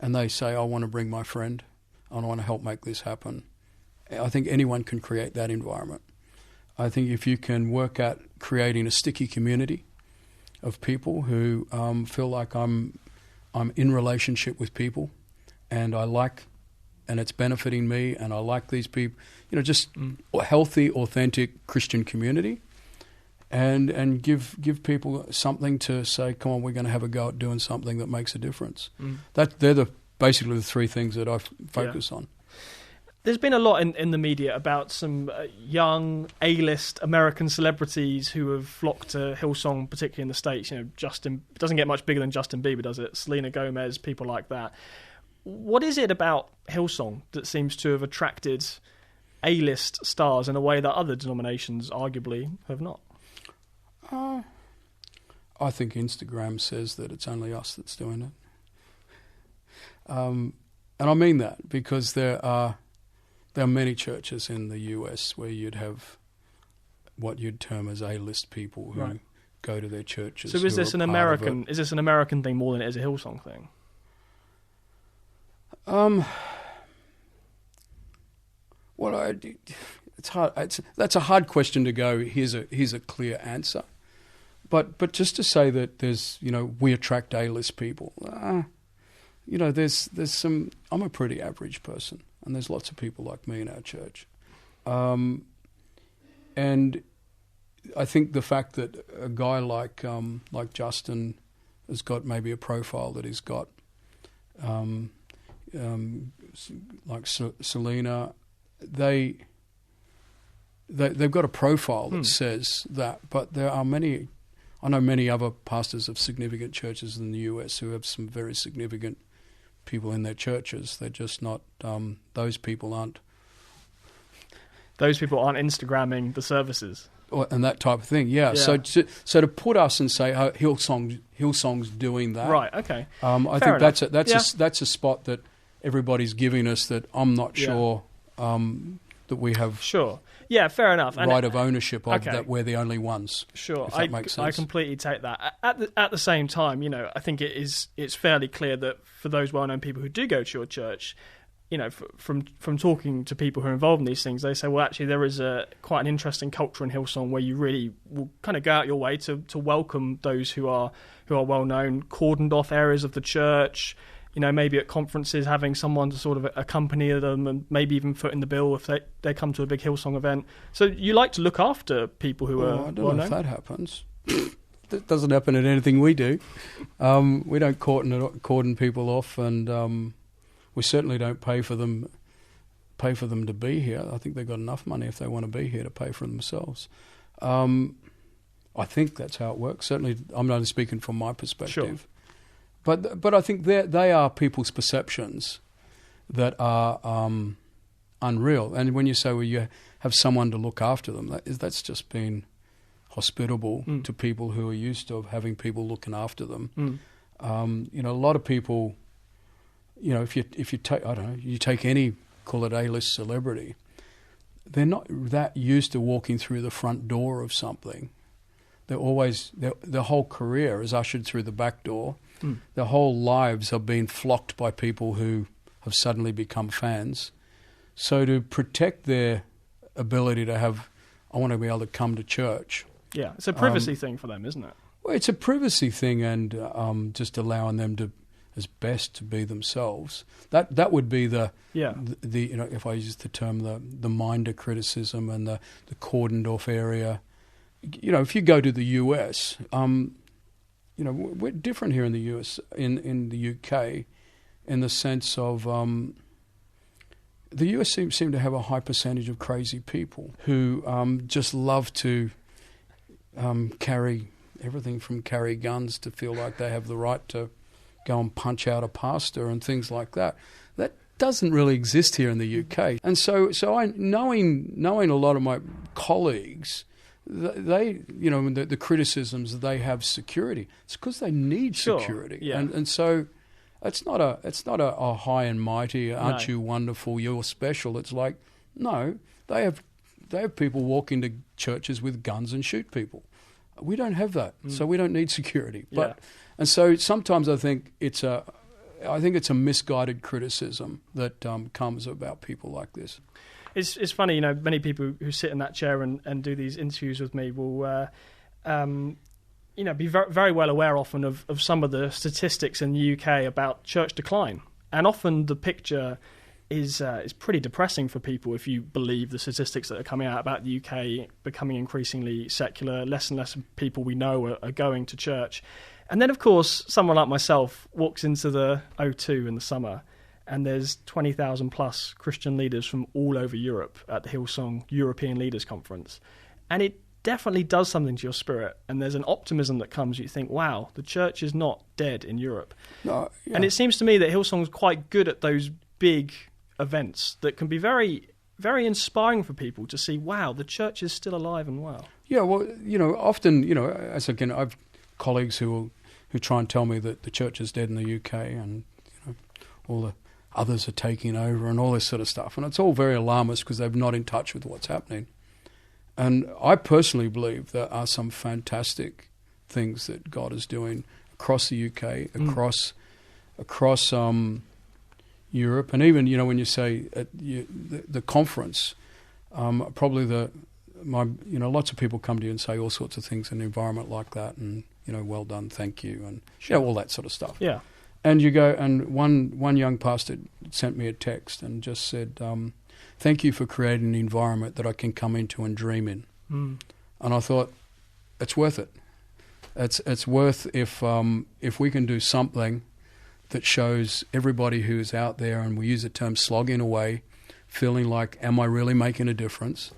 [SPEAKER 5] and they say, I want to bring my friend, I want to help make this happen, I think anyone can create that environment. I think if you can work at creating a sticky community of people who feel like I'm in relationship with people, and and it's benefiting me, and I like these people, just a healthy, authentic Christian community, and give people something to say, come on, we're going to have a go at doing something that makes a difference. They're basically the three things that I focus on.
[SPEAKER 4] There's been a lot in the media about some young A-list American celebrities who have flocked to Hillsong, particularly in the States. Justin, it doesn't get much bigger than Justin Bieber, does it? Selena Gomez, people like that. What is it about Hillsong that seems to have attracted A-list stars in a way that other denominations arguably have not?
[SPEAKER 5] I think Instagram says that it's only us that's doing it. And I mean that because there are many churches in the US where you'd have what you'd term as A-list people who go to their churches.
[SPEAKER 4] So is this an American thing more than it is a Hillsong thing?
[SPEAKER 5] It's hard. That's a hard question to go. Here's a clear answer, but just to say that there's we attract A-list people. There's some. I'm a pretty average person, and there's lots of people like me in our church, and I think the fact that a guy like Justin has got maybe a profile that he's got. Like Selena, they've got a profile that says that, but there are many. I know many other pastors of significant churches in the US who have some very significant people in their churches. They're just not. Those people aren't
[SPEAKER 4] Instagramming the services.
[SPEAKER 5] And that type of thing, yeah. So to put us and say, oh, Hillsong's doing that,
[SPEAKER 4] right? Okay.
[SPEAKER 5] I think that's a spot that everybody's giving us that I'm not sure that we have.
[SPEAKER 4] Sure. Yeah, fair enough. And
[SPEAKER 5] right of ownership of
[SPEAKER 4] okay.
[SPEAKER 5] that we're the only ones.
[SPEAKER 4] Sure,
[SPEAKER 5] if that makes sense.
[SPEAKER 4] I completely take that. At the same time, I think it's fairly clear that for those well-known people who do go to your church, from talking to people who are involved in these things, they say, well, actually, there is quite an interesting culture in Hillsong where you really will kind of go out your way to welcome those who are well-known, cordoned off areas of the church. Maybe at conferences, having someone to sort of accompany them and maybe even foot in the bill if they come to a big Hillsong event. So you like to look after people who are
[SPEAKER 5] I don't
[SPEAKER 4] well-known?
[SPEAKER 5] know if that happens. That doesn't happen at anything we do. We don't cordon people off, and we certainly don't pay for them to be here. I think they've got enough money if they want to be here to pay for themselves. I think that's how it works. Certainly, I'm only speaking from my perspective.
[SPEAKER 4] Sure.
[SPEAKER 5] But I think they are people's perceptions that are unreal. And when you say, well, you have someone to look after them, that's just being hospitable to people who are used to having people looking after them. A lot of people, if you take, I don't know, you take any, call it A-list celebrity, they're not that used to walking through the front door of something. They're always, their whole career is ushered through the back door. Their whole lives have been flocked by people who have suddenly become fans. So to protect their ability to have, I want to be able to come to church.
[SPEAKER 4] Yeah, it's a privacy thing for them, isn't it?
[SPEAKER 5] Well, it's a privacy thing, and just allowing them to, as best, to be themselves. That would be the if I use the term, the minder criticism and the cordoned off area. If you go to the US, we're different here in the US, in the UK, in the sense of the US seem to have a high percentage of crazy people who just love to carry everything from carry guns to feel like they have the right to go and punch out a pastor and things like that. That doesn't really exist here in the UK. And so I knowing a lot of my colleagues, they the criticisms they have security. It's because they need security.
[SPEAKER 4] Yeah.
[SPEAKER 5] And so it's not a high and mighty, aren't you wonderful, you're special. It's like, no, they have people walk into churches with guns and shoot people. We don't have that, so we don't need security. And so sometimes I think it's a misguided criticism that comes about people like this.
[SPEAKER 4] It's funny, many people who sit in that chair and do these interviews with me will, be very, very well aware often of some of the statistics in the UK about church decline, and often the picture is pretty depressing for people if you believe the statistics that are coming out about the UK becoming increasingly secular. Less and less people we know are going to church. And then, of course, someone like myself walks into the O2 in the summer, and there's 20,000 plus Christian leaders from all over Europe at the Hillsong European Leaders Conference. And it definitely does something to your spirit. And there's an optimism that comes. You think, wow, the church is not dead in Europe.
[SPEAKER 5] No, yeah.
[SPEAKER 4] And it seems to me that Hillsong's quite good at those big events that can be very, very inspiring for people to see, wow, the church is still alive and well.
[SPEAKER 5] Yeah, well, often, as again, I've colleagues who try and tell me that the church is dead in the UK and all the others are taking over and all this sort of stuff. And it's all very alarmist because they're not in touch with what's happening. And I personally believe there are some fantastic things that God is doing across the UK, across Europe, and even when you say at the conference, probably lots of people come to you and say all sorts of things in an environment like that, and well done, thank you, and all that sort of stuff.
[SPEAKER 4] Yeah.
[SPEAKER 5] And you go, and one young pastor sent me a text and just said, thank you for creating an environment that I can come into and dream in. And I thought, it's worth it. It's worth if we can do something that shows everybody who's out there, and we use the term slogging away, feeling like, am I really making a difference?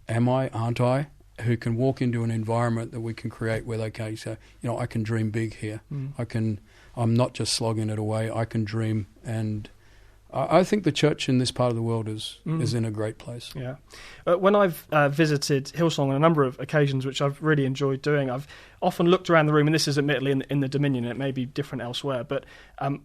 [SPEAKER 5] Am I, aren't I? Who can walk into an environment that we can create where they can say, I can dream big here. I'm not just slogging it away. I can dream, and I think the church in this part of the world is in a great place.
[SPEAKER 4] Yeah. When I've visited Hillsong on a number of occasions, which I've really enjoyed doing, I've often looked around the room, and this is admittedly in the Dominion, and it may be different elsewhere, but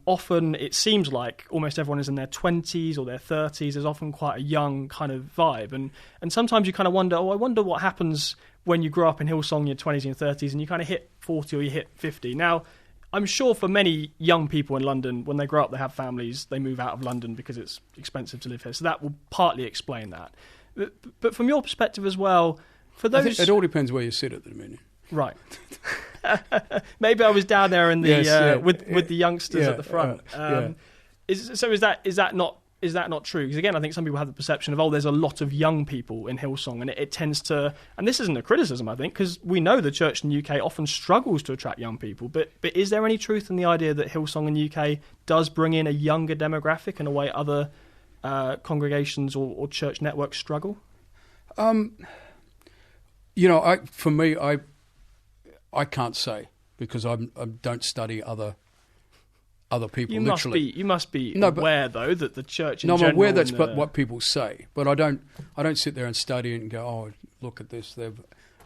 [SPEAKER 4] often it seems like almost everyone is in their 20s or their 30s. There's often quite a young kind of vibe. And sometimes you kind of wonder, I wonder what happens when you grow up in Hillsong in your 20s and your 30s and you kind of hit 40 or you hit 50. Now, I'm sure for many young people in London, when they grow up, they have families, they move out of London because it's expensive to live here. So that will partly explain that. But from your perspective as well, for those... I think
[SPEAKER 5] it all depends where you sit at the Dominion.
[SPEAKER 4] Right. Maybe I was down there in the with the youngsters at the front. Is that not true? Because again, I think some people have the perception of, there's a lot of young people in Hillsong, and it tends to, and this isn't a criticism, I think, because we know the church in the UK often struggles to attract young people, but is there any truth in the idea that Hillsong in the UK does bring in a younger demographic in a way other congregations or church networks struggle? For
[SPEAKER 5] me, I can't say, because I don't study other people.
[SPEAKER 4] You must be aware, though, that the church in general...
[SPEAKER 5] I'm aware that's what people say, but I don't sit there and study it and go, look at this. There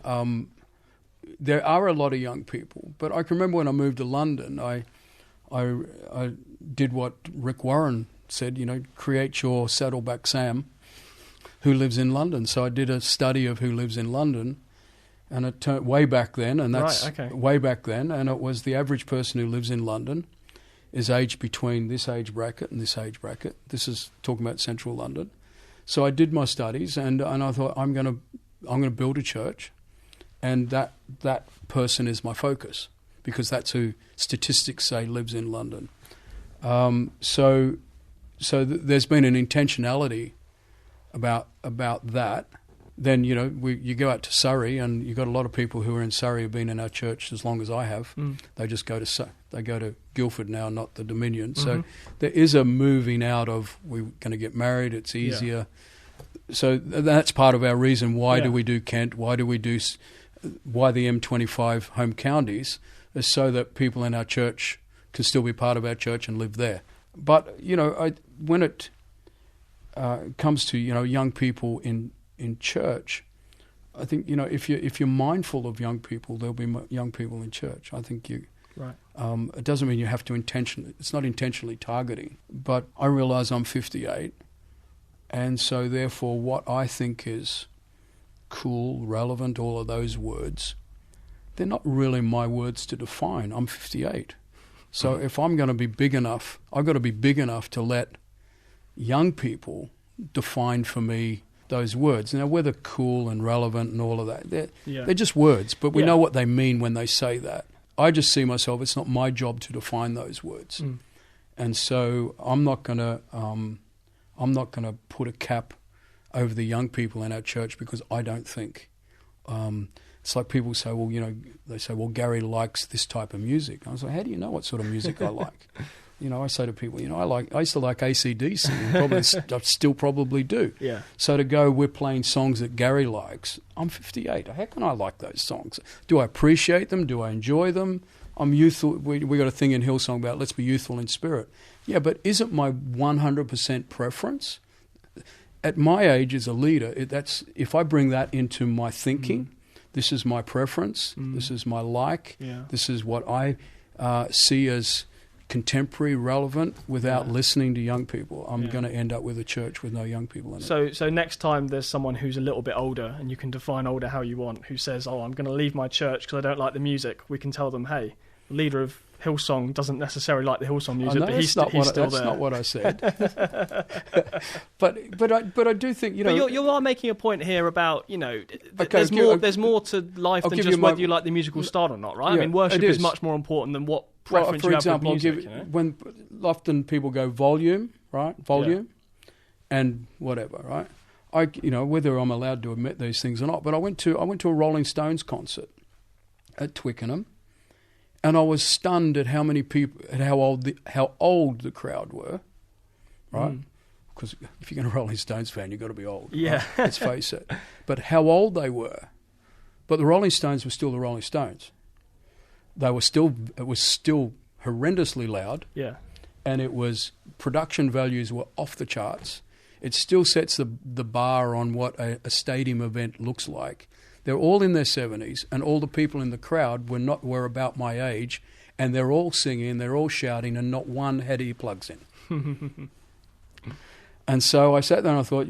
[SPEAKER 5] are a lot of young people, but I can remember when I moved to London, I did what Rick Warren said, create your Saddleback Sam who lives in London. So I did a study of who lives in London, and it turned way back then, and that's way back then, and it was the average person who lives in London is aged between this age bracket and this age bracket. This is talking about central London. So I did my studies, and I thought I'm going to build a church, and that person is my focus, because that's who statistics say lives in London. So there's been an intentionality about that. Then you go out to Surrey, and you've got a lot of people who are in Surrey have been in our church as long as I have. They just go to Guildford now, not the Dominion. So there is a moving out of, we're going to get married, it's easier. So that's part of our reason. Why do we do Kent? Why the M25 home counties? Is so that people in our church can still be part of our church and live there. But when it comes to young people in church, I think if you're mindful of young people, there'll be young people in church. I think you.
[SPEAKER 4] Right.
[SPEAKER 5] It doesn't mean you have to it's not intentionally targeting. But I realise I'm 58, and so therefore what I think is cool, relevant, all of those words, they're not really my words to define. I'm 58. So if I'm going to be big enough, I've got to be big enough to let young people define for me those words. Now, whether cool and relevant and all of that, they're just words, but we know what they mean when they say that. I just see myself, it's not my job to define those words. And so I'm not going to put a cap over the young people in our church, because I don't think it's like people say, well, Gary likes this type of music. I was like, how do you know what sort of music I like? I say to people, I used to like AC/DC, and I still probably do. Yeah. So to go, we're playing songs that Gary likes. I'm 58. How can I like those songs? Do I appreciate them? Do I enjoy them? I'm youthful. We got a thing in Hillsong about let's be youthful in spirit. Yeah, but isn't my 100% preference? At my age as a leader, if I bring that into my thinking, this is my preference, this is my this is what I see as contemporary, relevant, without listening to young people, I'm going to end up with a church with no young people in it.
[SPEAKER 4] So next time there's someone who's a little bit older, and you can define older how you want, who says, I'm going to leave my church because I don't like the music, we can tell them, hey, the leader of Hillsong doesn't necessarily like the Hillsong music, but he's still there.
[SPEAKER 5] That's not what I said. but I do think,
[SPEAKER 4] But you are making a point here about, there's more to life than just whether you like the musical style or not, right?
[SPEAKER 5] Yeah,
[SPEAKER 4] I mean, worship is much more important than what preference you have with music.
[SPEAKER 5] When often people go volume, right? Volume, and whatever, right? Whether I'm allowed to admit these things or not, but I went to a Rolling Stones concert at Twickenham, and I was stunned at how many people, at how old the crowd were, right? Because if you're going to Rolling Stones fan, you've got to be old.
[SPEAKER 4] Yeah,
[SPEAKER 5] right? Let's face it. But how old they were, but the Rolling Stones were still the Rolling Stones. It was still horrendously loud.
[SPEAKER 4] Yeah.
[SPEAKER 5] and it was production values were off the charts. It still sets the bar on what a stadium event looks like. They're all in their 70s, and all the people in the crowd were about my age, and they're all singing, they're all shouting, and not one had earplugs in. And so I sat there and I thought,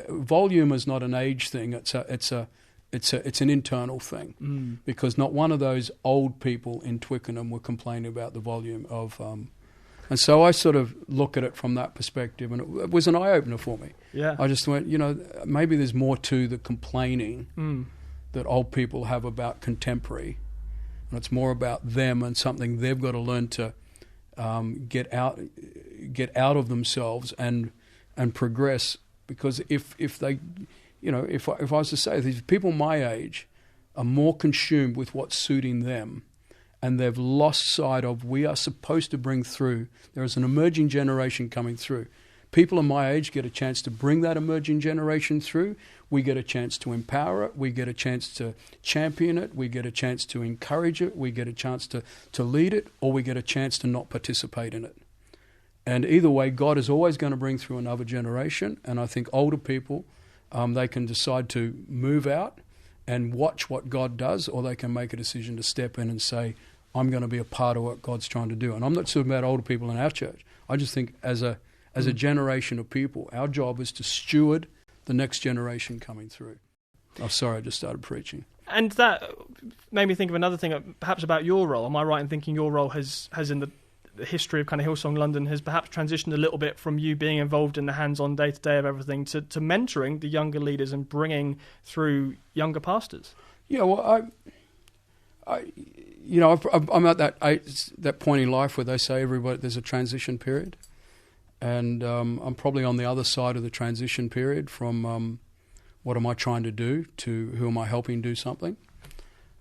[SPEAKER 5] volume is not an age thing. It's an internal thing, because not one of those old people in Twickenham were complaining about the volume of. And so I sort of look at it from that perspective, and it was an eye opener for me.
[SPEAKER 4] Yeah,
[SPEAKER 5] I just went, maybe there's more to the complaining that old people have about contemporary, and it's more about them and something they've got to learn to get out of themselves and progress. Because if they, if I was to say, these people my age are more consumed with what's suiting them, and they've lost sight of we are supposed to bring through. There is an emerging generation coming through. People of my age get a chance to bring that emerging generation through. We get a chance to empower it. We get a chance to champion it. We get a chance to encourage it. We get a chance to lead it, or we get a chance to not participate in it. And either way, God is always going to bring through another generation. And I think older people, they can decide to move out and watch what God does, or they can make a decision to step in and say, I'm going to be a part of what God's trying to do. And I'm not talking about older people in our church. I just think as a generation of people, our job is to steward the next generation coming through. Oh, sorry, I just started preaching.
[SPEAKER 4] And that made me think of another thing, perhaps about your role. Am I right in thinking your role has in the history of kind of Hillsong London has perhaps transitioned a little bit from you being involved in the hands-on day-to-day of everything to mentoring the younger leaders and bringing through younger pastors?
[SPEAKER 5] Yeah, well, I'm at that point in life where they say there's a transition period, and I'm probably on the other side of the transition period from what am I trying to do to who am I helping do something,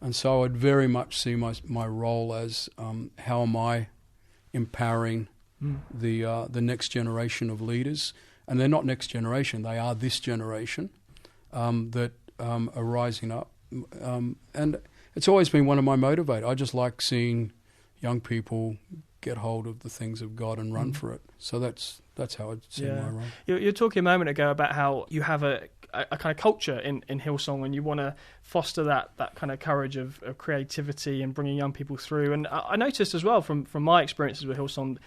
[SPEAKER 5] and so I'd very much see my role as how am I empowering the next generation of leaders, and they're not next generation; they are this generation that are rising up, and it's always been one of my motivators. I just like seeing young people get hold of the things of God and run for it. So that's how I'd see my role.
[SPEAKER 4] You're talking a moment ago about how you have a kind of culture in Hillsong, and you want to foster that kind of courage of creativity and bringing young people through. And I noticed as well from my experiences with Hillsong,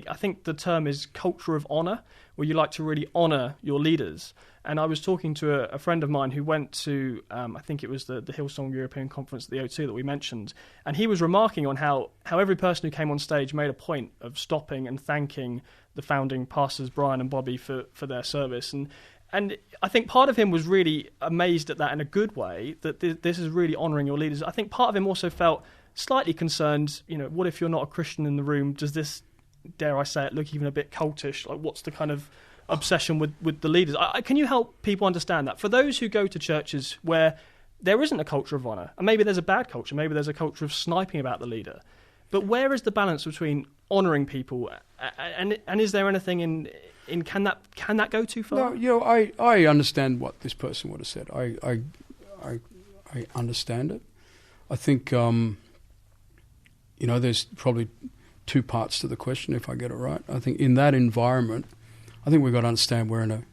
[SPEAKER 4] I think the term is culture of honour, where you like to really honour your leaders. And I was talking to a friend of mine who went to, I think it was the Hillsong European Conference at the O2 that we mentioned, and he was remarking on how every person who came on stage made a point of stopping and thanking the founding pastors, Brian and Bobby, for their service. And I think part of him was really amazed at that in a good way, that this is really honouring your leaders. I think part of him also felt slightly concerned, what if you're not a Christian in the room? Does this, dare I say it, look even a bit cultish? Like, what's the kind of obsession with the leaders? Can you help people understand that? For those who go to churches where there isn't a culture of honour, and maybe there's a bad culture, maybe there's a culture of sniping about the leader, but where is the balance between honouring people and is there anything in can that go too far?
[SPEAKER 5] No, I understand what this person would have said. I understand it. I think there's probably two parts to the question if I get it right. I think in that environment, I think we've got to understand we're in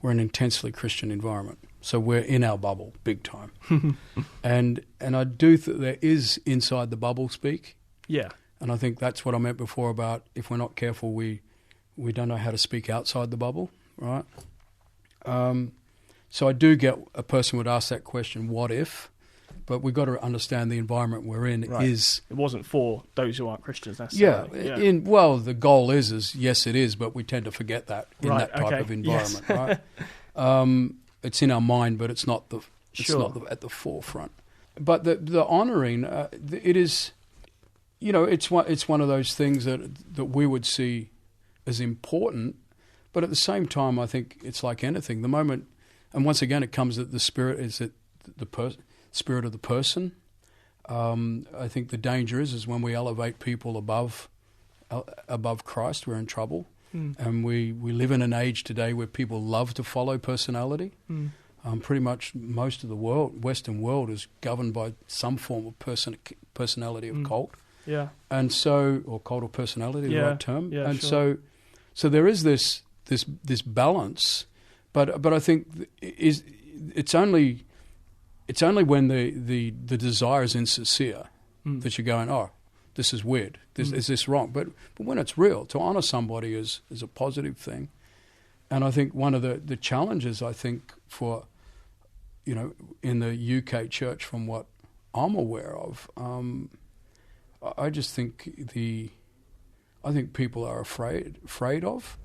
[SPEAKER 5] an intensely Christian environment. So we're in our bubble, big time. and I do think there is inside the bubble speak. Yeah. And I think that's what I meant before about if we're not careful, we don't know how to speak outside the bubble, right? So I do get a person would ask that question, what if? But we've got to understand the environment we're in is...
[SPEAKER 4] It wasn't for those who aren't Christians necessarily.
[SPEAKER 5] Yeah. The goal is yes, it is, but we tend to forget that in that type of environment, yes. Right? It's in our mind, but it's not at the forefront. But the honouring, it is, it's one of those things that we would see as important, but at the same time, I think it's like anything. The moment, and once again, it comes that the spirit is that spirit of the person. I think the danger is when we elevate people above Christ, we're in trouble. And we live in an age today where people love to follow personality. Pretty much most of the Western world is governed by some form of personality of cult.
[SPEAKER 4] Yeah.
[SPEAKER 5] And so, or cult of personality, the
[SPEAKER 4] Yeah.
[SPEAKER 5] right term.
[SPEAKER 4] Yeah,
[SPEAKER 5] And
[SPEAKER 4] sure.
[SPEAKER 5] so there is this balance, but I think it's only when the desire is insincere that you're going, oh, this is weird. Is this wrong? But when it's real, to honour somebody is a positive thing. And I think one of the challenges, I think, for, in the UK church, from what I'm aware of, I just think I think people are afraid of,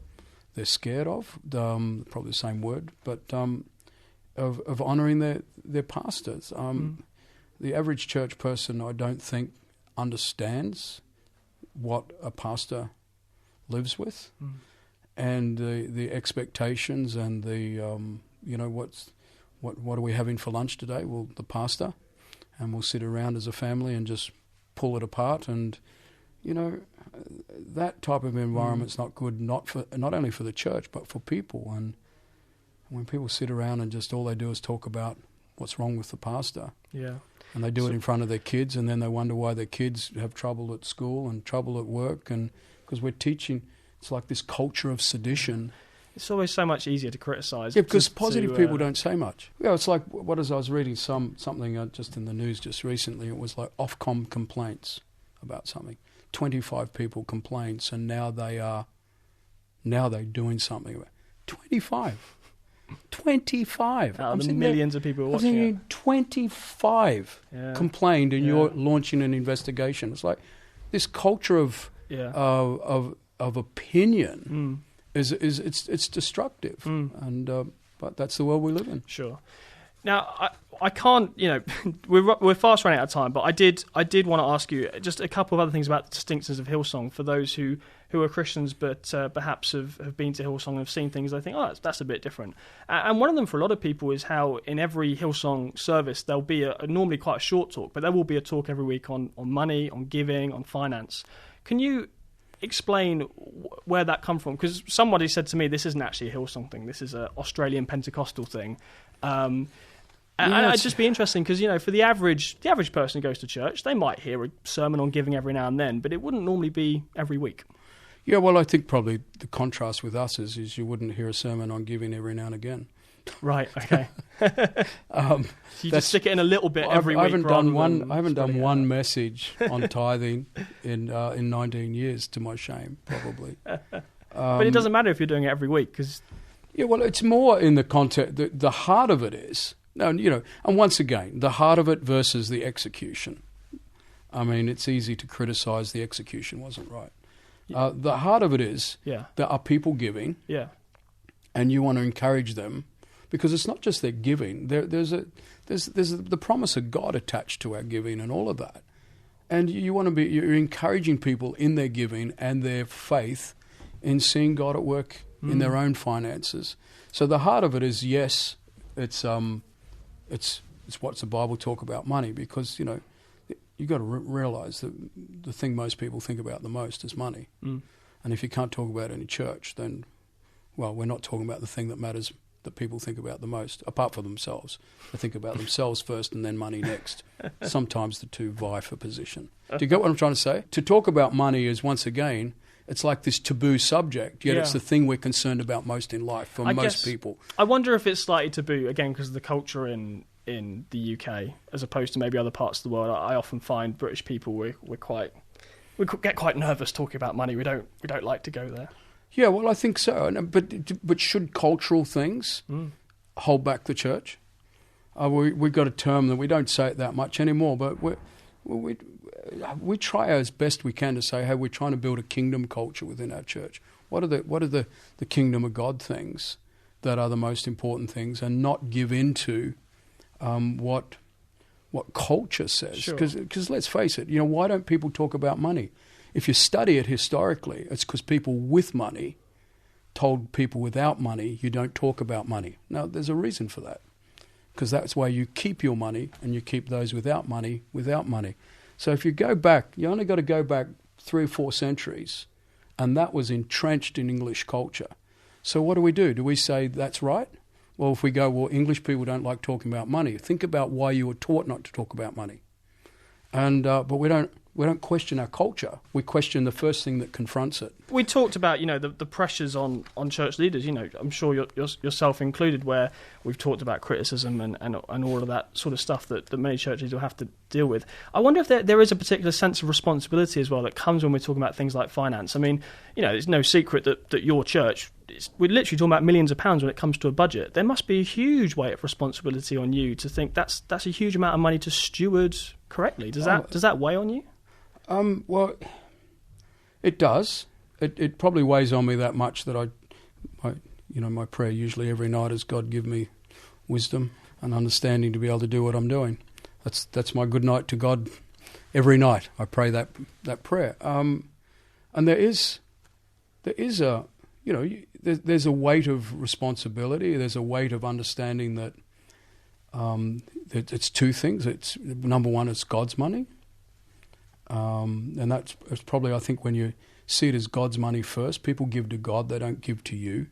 [SPEAKER 5] they're scared of, probably the same word, but of honouring their pastors. The average church person, I don't think, understands what a pastor lives with, and the expectations and the what are we having for lunch today? Well, the pastor, and we'll sit around as a family and just pull it apart, and that type of environment's not good, not only for the church but for people. And when people sit around and just all they do is talk about what's wrong with the pastor, and they do it in front of their kids, and then they wonder why their kids have trouble at school and trouble at work, and because we're teaching, it's like this culture of sedition.
[SPEAKER 4] It's always so much easier to criticise.
[SPEAKER 5] Yeah, because positive people don't say much. Yeah, it's like I was reading something just in the news just recently. It was like Ofcom complaints about something. 25 people complained, so now they're doing something about it. 25.
[SPEAKER 4] Out of the millions of people watching it.
[SPEAKER 5] 25 complained, and you're launching an investigation. It's like this culture of opinion. It's destructive, and but that's the world we live in.
[SPEAKER 4] Sure. Now I can't, we're fast running out of time, but I did want to ask you just a couple of other things about the distinctions of Hillsong for those who are Christians but perhaps have been to Hillsong and have seen things they think, oh, that's a bit different. And one of them for a lot of people is how in every Hillsong service there'll be normally quite a short talk, but there will be a talk every week on money, on giving, on finance. Can you explain where that come from? Because somebody said to me, this isn't actually a Hillsong thing, this is an Australian Pentecostal thing. And it'd just be interesting because, for the average person who goes to church, they might hear a sermon on giving every now and then, but it wouldn't normally be every week.
[SPEAKER 5] Yeah, well, I think probably the contrast with us is you wouldn't hear a sermon on giving every now and again.
[SPEAKER 4] Right, okay. So you just stick it in a little bit every week. I haven't
[SPEAKER 5] done one message on tithing in 19 years, to my shame, probably.
[SPEAKER 4] But it doesn't matter if you're doing it every week, because...
[SPEAKER 5] Yeah, well, it's more in the context, the heart of it is... No, and once again, the heart of it versus the execution. I mean, it's easy to criticise the execution wasn't right. The heart of it is there are people giving, and you want to encourage them, because it's not just their giving. There's the promise of God attached to our giving and all of that, and you're encouraging people in their giving and their faith in seeing God at work in their own finances. So the heart of it is, yes, it's what's the Bible talk about money, because you've got to realise that the thing most people think about the most is money. And if you can't talk about it in church, then, well, we're not talking about the thing that matters, that people think about the most, apart from themselves. They think about themselves first and then money next. Sometimes the two vie for position. Do you get what I'm trying to say? To talk about money is, once again, it's like this taboo subject, yet it's the thing we're concerned about most in life for most people.
[SPEAKER 4] I wonder if it's slightly taboo, again, because of the culture in the UK, as opposed to maybe other parts of the world. I often find British people, we get quite nervous talking about money. We don't like to go there.
[SPEAKER 5] Yeah, well, I think so. But should cultural things hold back the church? We've got a term that we don't say it that much anymore, but we try as best we can to say, hey, we're trying to build a kingdom culture within our church. What are the kingdom of God things that are the most important things, and not give into what culture says? Because let's face it, why don't people talk about money? If you study it historically, it's because people with money told people without money, you don't talk about money. Now, there's a reason for that, because that's why you keep your money and you keep those without money. So if you go back, you only got to go back 3 or 4 centuries, and that was entrenched in English culture. So what do? Do we say that's right? Well, if we go, well, English people don't like talking about money, think about why you were taught not to talk about money. And but we don't We don't question our culture. We question the first thing that confronts it.
[SPEAKER 4] We talked about, the pressures on church leaders. I'm sure yourself included, where we've talked about criticism and all of that sort of stuff that many church leaders will have to deal with. I wonder if there is a particular sense of responsibility as well that comes when we're talking about things like finance. I mean, it's no secret that your church, we're literally talking about millions of pounds when it comes to a budget. There must be a huge weight of responsibility on you to think that's a huge amount of money to steward correctly. Does that weigh on you?
[SPEAKER 5] Well, it does. It probably weighs on me that much that my prayer usually every night is, God, give me wisdom and understanding to be able to do what I'm doing. That's my good night to God every night. I pray that prayer. And there's a weight of responsibility. There's a weight of understanding that it's two things. It's number one, it's God's money. And that's probably, I think, when you see it as God's money first, people give to God, they don't give to you.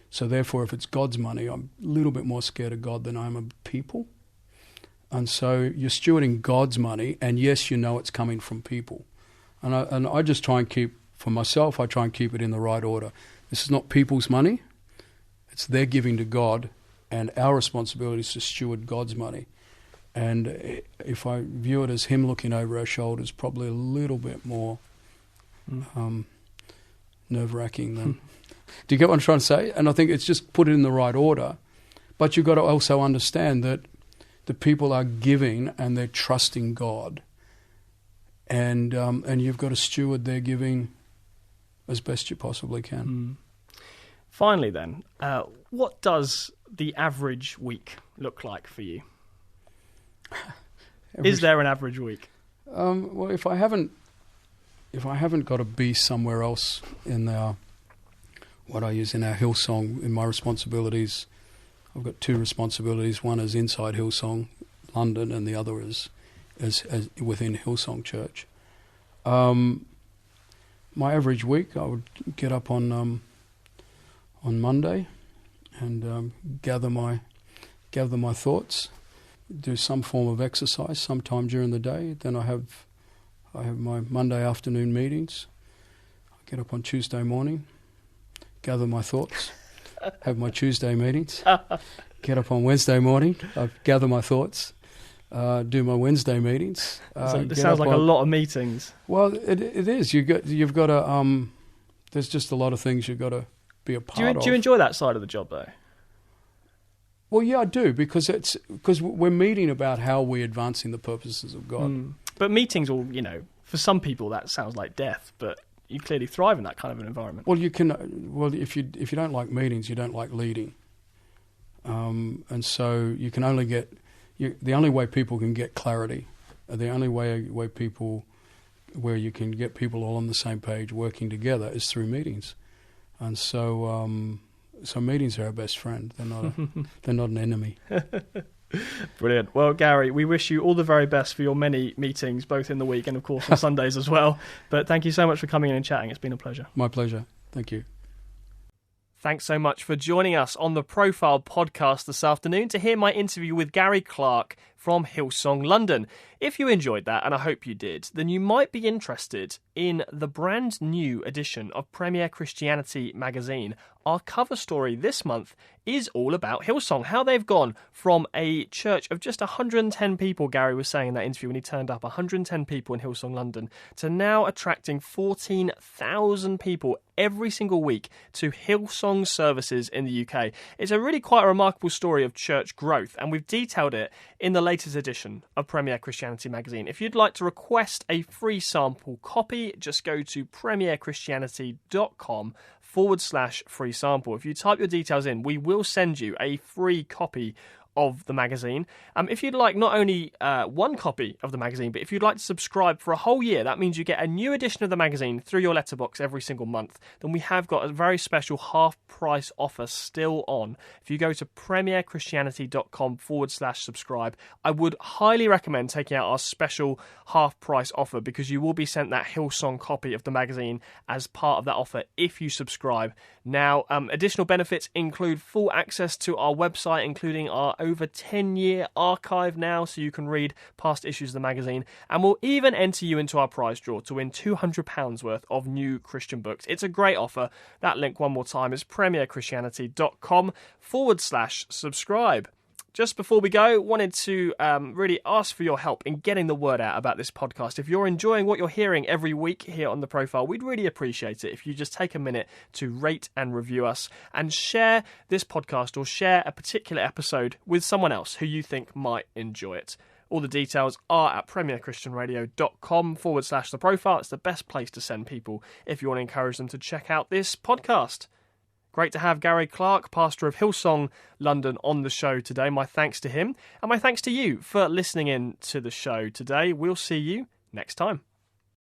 [SPEAKER 5] So therefore, if it's God's money, I'm a little bit more scared of God than I am of people. And so you're stewarding God's money, and yes, it's coming from people. And I just try and keep, for myself, I try and keep it in the right order. This is not people's money. It's their giving to God, and our responsibility is to steward God's money. And if I view it as him looking over our shoulders, probably a little bit more nerve-wracking than... Do you get what I'm trying to say? And I think it's just put it in the right order. But you've got to also understand that the people are giving and they're trusting God. And you've got to steward their giving as best you possibly can.
[SPEAKER 4] Finally then, what does the average week look like for you? Is there an average week?
[SPEAKER 5] Well, if I haven't got to be somewhere else in what I use in our Hillsong, in my responsibilities, I've got two responsibilities. One is inside Hillsong London, and the other is within Hillsong Church. My average week, I would get up on Monday and gather my thoughts. Do some form of exercise sometime during the day. Then I have my Monday afternoon meetings. I get up on Tuesday morning, gather my thoughts, have my Tuesday meetings. Get up on Wednesday morning, I gather my thoughts, do my Wednesday meetings.
[SPEAKER 4] It sounds like a lot of meetings.
[SPEAKER 5] Well, it is. You've got to. There's just a lot of things you've got to be a part of.
[SPEAKER 4] Do you enjoy that side of the job though?
[SPEAKER 5] Well, yeah, I do, because we're meeting about how we're advancing the purposes of God.
[SPEAKER 4] But meetings will, for some people that sounds like death, but you clearly thrive in that kind of an environment.
[SPEAKER 5] Well, if you don't like meetings, you don't like leading. And so you can only get the only way people can get clarity, the only way where you can get people all on the same page working together is through meetings. And so meetings are our best friend. They're not an enemy.
[SPEAKER 4] Brilliant. Well, Gary, we wish you all the very best for your many meetings, both in the week and, of course, on Sundays as well. But thank you so much for coming in and chatting. It's been a pleasure.
[SPEAKER 5] My pleasure. Thank you.
[SPEAKER 4] Thanks so much for joining us on the Profile podcast this afternoon to hear my interview with Gary Clarke from Hillsong London. If you enjoyed that, and I hope you did, then you might be interested in the brand new edition of Premier Christianity magazine. Our cover story this month is all about Hillsong, how they've gone from a church of just 110 people, Gary was saying in that interview when he turned up, 110 people in Hillsong London, to now attracting 14,000 people every single week to Hillsong services in the UK. It's a really quite a remarkable story of church growth, and we've detailed it in the latest edition of Premier Christianity magazine. If you'd like to request a free sample copy, just go to premierchristianity.com/free sample. If you type your details in, we will send you a free copy of the magazine. If you'd like not only one copy of the magazine, but if you'd like to subscribe for a whole year, that means you get a new edition of the magazine through your letterbox every single month, then we have got a very special half-price offer still on. If you go to premierchristianity.com/subscribe, I would highly recommend taking out our special half-price offer, because you will be sent that Hillsong copy of the magazine as part of that offer if you subscribe. Now, additional benefits include full access to our website, including our over 10-year archive now, so you can read past issues of the magazine, and we'll even enter you into our prize draw to win £200 worth of new Christian books. It's a great offer. That link one more time is premierchristianity.com/subscribe. Just before we go, wanted to really ask for your help in getting the word out about this podcast. If you're enjoying what you're hearing every week here on The Profile, we'd really appreciate it if you just take a minute to rate and review us and share this podcast or share a particular episode with someone else who you think might enjoy it. All the details are at premierchristianradio.com/The Profile. It's the best place to send people if you want to encourage them to check out this podcast. Great to have Gary Clarke, pastor of Hillsong London, on the show today. My thanks to him, and my thanks to you for listening in to the show today. We'll see you next time.